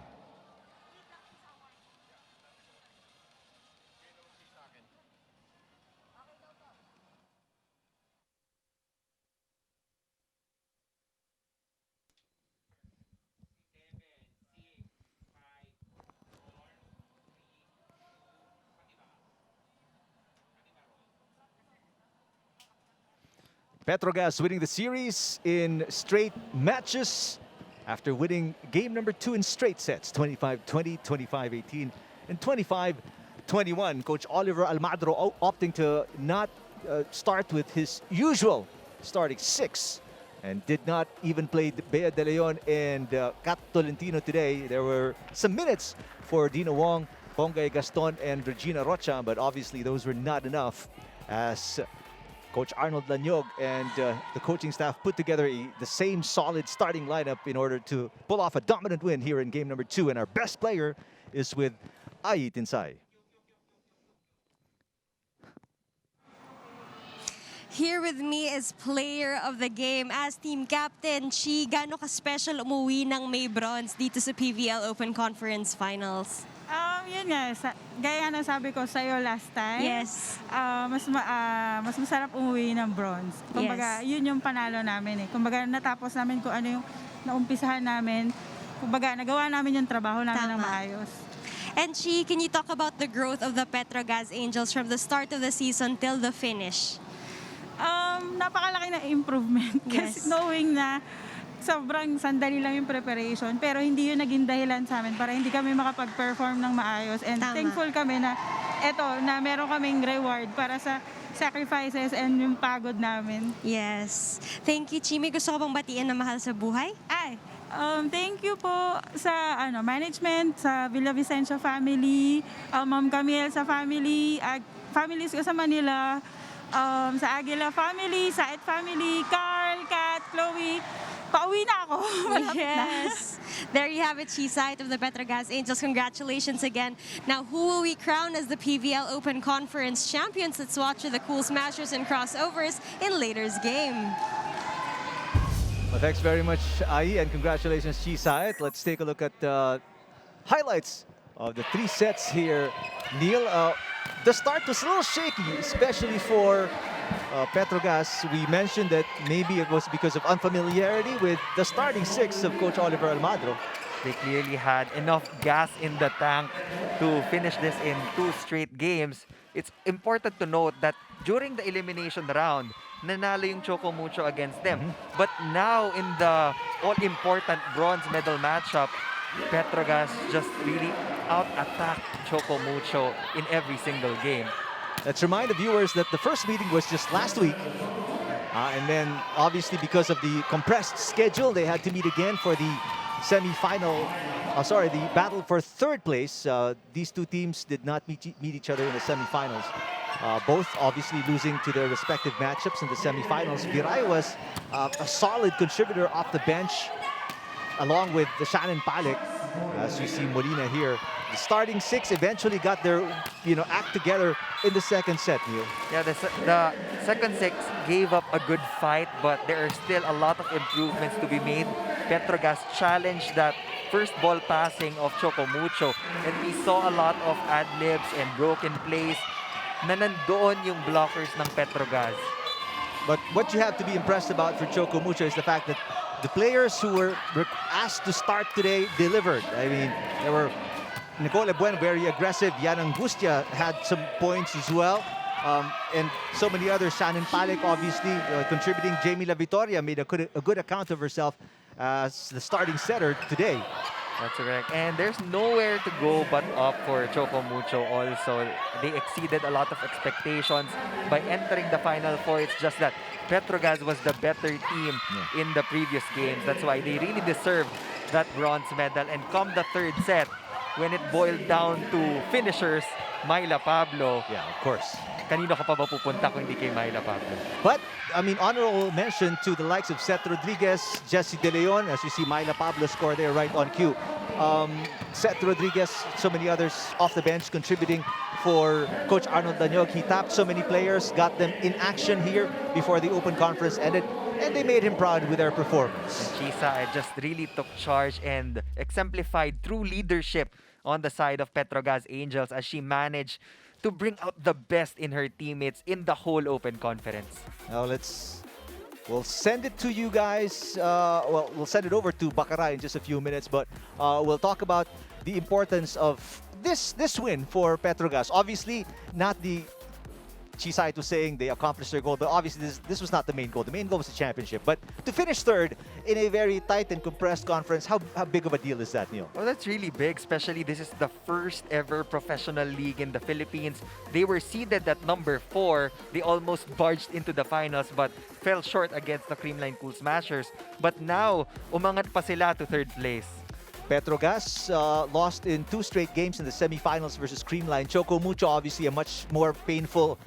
Petro Gazz winning the series in straight matches after winning game number 2 in straight sets, 25-20, 25-18, and 25-21. Coach Oliver Almadro opting to not start with his usual starting 6 and did not even play Bea De Leon and Kat Tolentino today. There were some minutes for Dina Wong, Pongay Gaston, and Regina Rocha, but obviously those were not enough as Coach Arnold Lanyog and the coaching staff put together the same solid starting lineup in order to pull off a dominant win here in game number 2. And our best player is with Ai Tinsay. Here with me is player of the game as team captain. Chi, gaano ka-special umuwi ng may bronze dito sa PVL Open Conference Finals? Yun nga, gaya nga ng sabi ko sa'yo last time. Yes. Mas masarap umuwi ng bronze. Kumbaga, yun yung panalo namin eh. Kumbaga, natapos namin kung ano yung naumpisahan namin. Kumbaga, nagawa namin yung trabaho namin ng maayos. And Chi, can you talk about the growth of the Petro Gazz Angels from the start of the season till the finish? Napakalaki na improvement kasi knowing na sobrang sandali lang yung preparation pero hindi yun naging dahilan sa amin para hindi kami makapag-perform ng maayos and thankful kami na na meron kaming reward para sa sacrifices and yung pagod namin. Yes. Thank you, Chi. May gusto ko bang batiin na mahal sa buhay? Thank you po sa management, sa Villavicencio family, Ma'am Camille sa family, families ko sa Manila, sa Aguila family, sa Ed family, Carl, Kat, Chloe. Pauwi na ako. Yes. There you have it, Chi Site of the Petro Gazz Angels. Congratulations again. Now, who will we crown as the PVL Open Conference champions? Let's watch the cool smashers and crossovers in later's game. Well, thanks very much, Ai, and congratulations, Chi Site. Let's take a look at highlights of the 3 sets here. Neil, the start was a little shaky, especially for Petrogaz. We mentioned that maybe it was because of unfamiliarity with the starting 6 of Coach Oliver Almagro. They clearly had enough gas in the tank to finish this in 2 straight games. It's important to note that during the elimination round, nanalo yung Choco Mucho against them. But now in the all-important bronze medal matchup, Petrogaz just really out-attacked Choco Mucho in every single game. Let's remind the viewers that the first meeting was just last week. And then, obviously, because of the compressed schedule, they had to meet again for the semi-final. The battle for 3rd place. These 2 teams did not meet each other in the semi-finals. Both obviously losing to their respective matchups in the semi-finals. Viray was a solid contributor off the bench, along with the Shannon Palek, as you see Molina here. The starting 6 eventually got their act together in the second set, Neil. Yeah, the second 6 gave up a good fight, but there are still a lot of improvements to be made. Petrogaz challenged that first ball passing of Choco Mucho, and we saw a lot of ad-libs and broken plays na nandoon yung blockers ng Petrogaz. But what you have to be impressed about for Choco Mucho is the fact that the players who were asked to start today delivered. I mean, there were Nicole Buen, very aggressive. Yan Angustia had some points as well. And so many others. Shannon Palek, obviously, contributing. Jamie La Victoria made a good account of herself as the starting setter today. That's correct. And there's nowhere to go but up for Choco Mucho also. They exceeded a lot of expectations by entering the Final Four. It's just that Petrogaz was the better team in the previous games. That's why they really deserved that bronze medal. And come the 3rd set, when it boiled down to finishers, Myla Pablo. Yeah, of course. Kanino ka pa ba pupunta kung hindi kay Myla Pablo? But, I mean, honorable mention to the likes of Seth Rodriguez, Jesse De Leon, as you see Myla Pablo score there right on cue. Seth Rodriguez, so many others off the bench contributing for Coach Arnold Lanyog. He tapped so many players, got them in action here before the Open Conference ended, and they made him proud with their performance. Chisa just really took charge and exemplified true leadership on the side of Petrogaz Angels as she managed to bring out the best in her teammates in the whole Open Conference. Now we'll send it to you guys. We'll send it over to Baccarat in just a few minutes, but we'll talk about the importance of this win for Petrogaz. Obviously, not the Chisait was saying they accomplished their goal, but obviously this was not the main goal. The main goal was the championship. But to finish third in a very tight and compressed conference, how big of a deal is that, Neil? Oh, that's really big, especially this is the first ever professional league in the Philippines. They were seeded at number 4. They almost barged into the finals but fell short against the Creamline Cool Smashers. But now, umangat pa sila to third place. Petro Gazz lost in 2 straight games in the semifinals versus Creamline. Choco Mucho, obviously a much more painful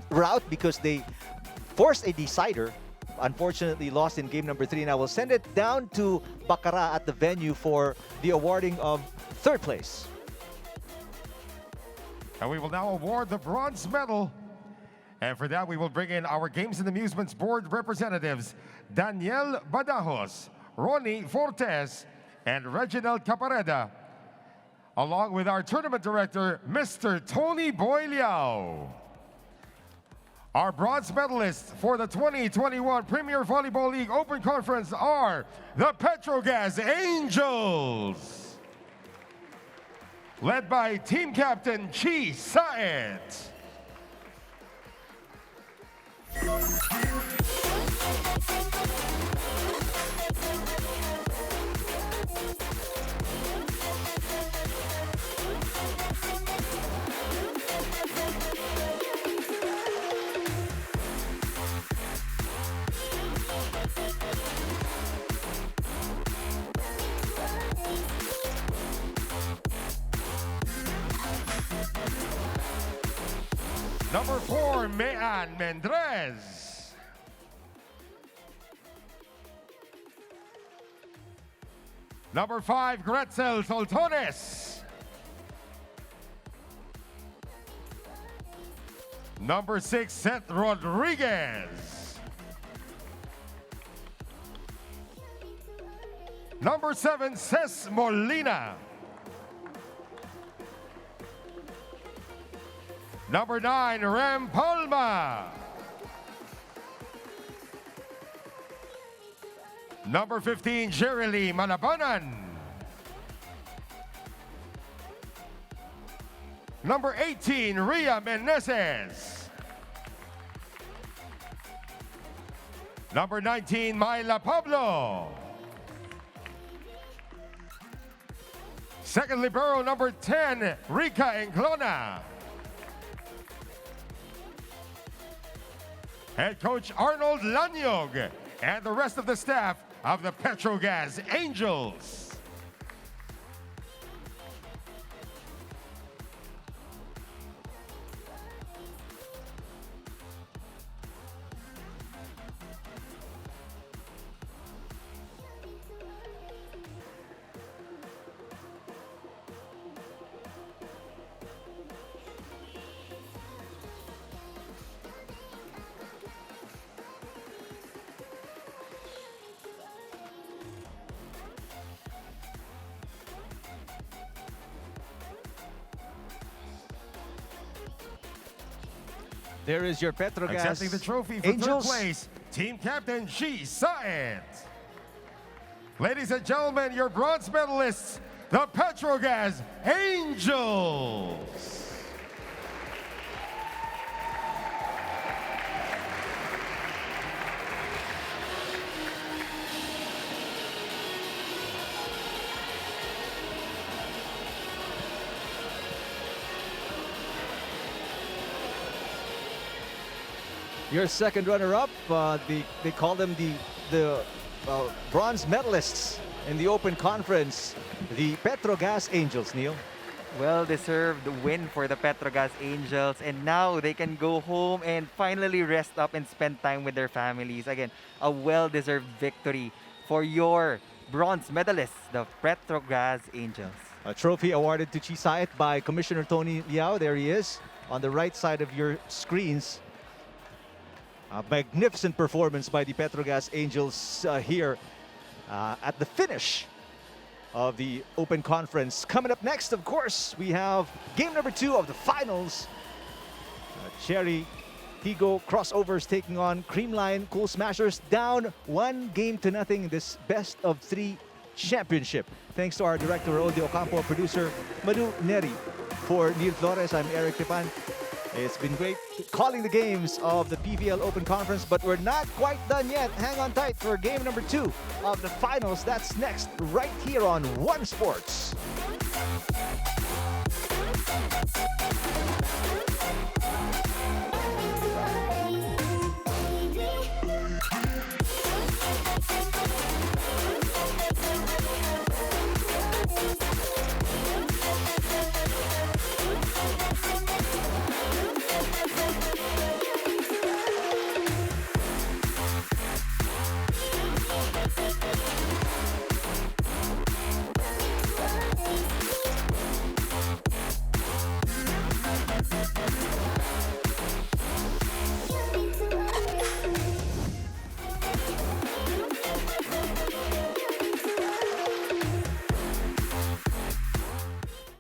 route because they forced a decider. Unfortunately, lost in game number 3. And I will send it down to Baccara at the venue for the awarding of third place. And we will now award the bronze medal. And for that, we will bring in our Games and Amusements Board representatives, Daniel Badajos, Ronnie Fortes, and Reginald Capareda, along with our tournament director, Mr. Tony Boyliao. Our bronze medalists for the 2021 Premier Volleyball League Open Conference are the Petro Gazz Angels, led by team captain Chi Saet. Number 4, Mean Mendrez. Number 5, Gretzel Soltones. Number 6, Seth Rodriguez. Number 7, Ces Molina. Number 9, Ram Palma. Number 15, Jerely Manabanan. Number 18, Ria Meneses. Number 19, Myla Pablo. Second libero, number 10, Rica Enclona. Head coach Arnold Lanyog and the rest of the staff of the Petro Gazz Angels. There is your Petro Gazz Accepting the trophy for Angels. third place, team captain Chi Saet. Ladies and gentlemen, your bronze medalists, the Petro Gazz Angels. Your second runner-up, they call them the bronze medalists in the Open Conference, the Petro Gazz Angels, Neil. Well-deserved win for the Petro Gazz Angels, and now they can go home and finally rest up and spend time with their families. Again, a well-deserved victory for your bronze medalists, the Petro Gazz Angels. A trophy awarded to Chisait by Commissioner Tony Liao. There he is on the right side of your screens. A magnificent performance by the Petro Gazz Angels here at the finish of the Open Conference. Coming up next, of course, we have game number 2 of the finals. Cherry Higo crossovers taking on Creamline Cool Smashers, down 1-0 in this best of 3 championship. Thanks to our director, Rodeo Ocampo, producer Madu Neri. For Neil Flores, I'm Eric Tipan. It's been great calling the games of the PVL Open Conference, but we're not quite done yet. Hang on tight for game number 2 of the finals. That's next, right here on One Sports.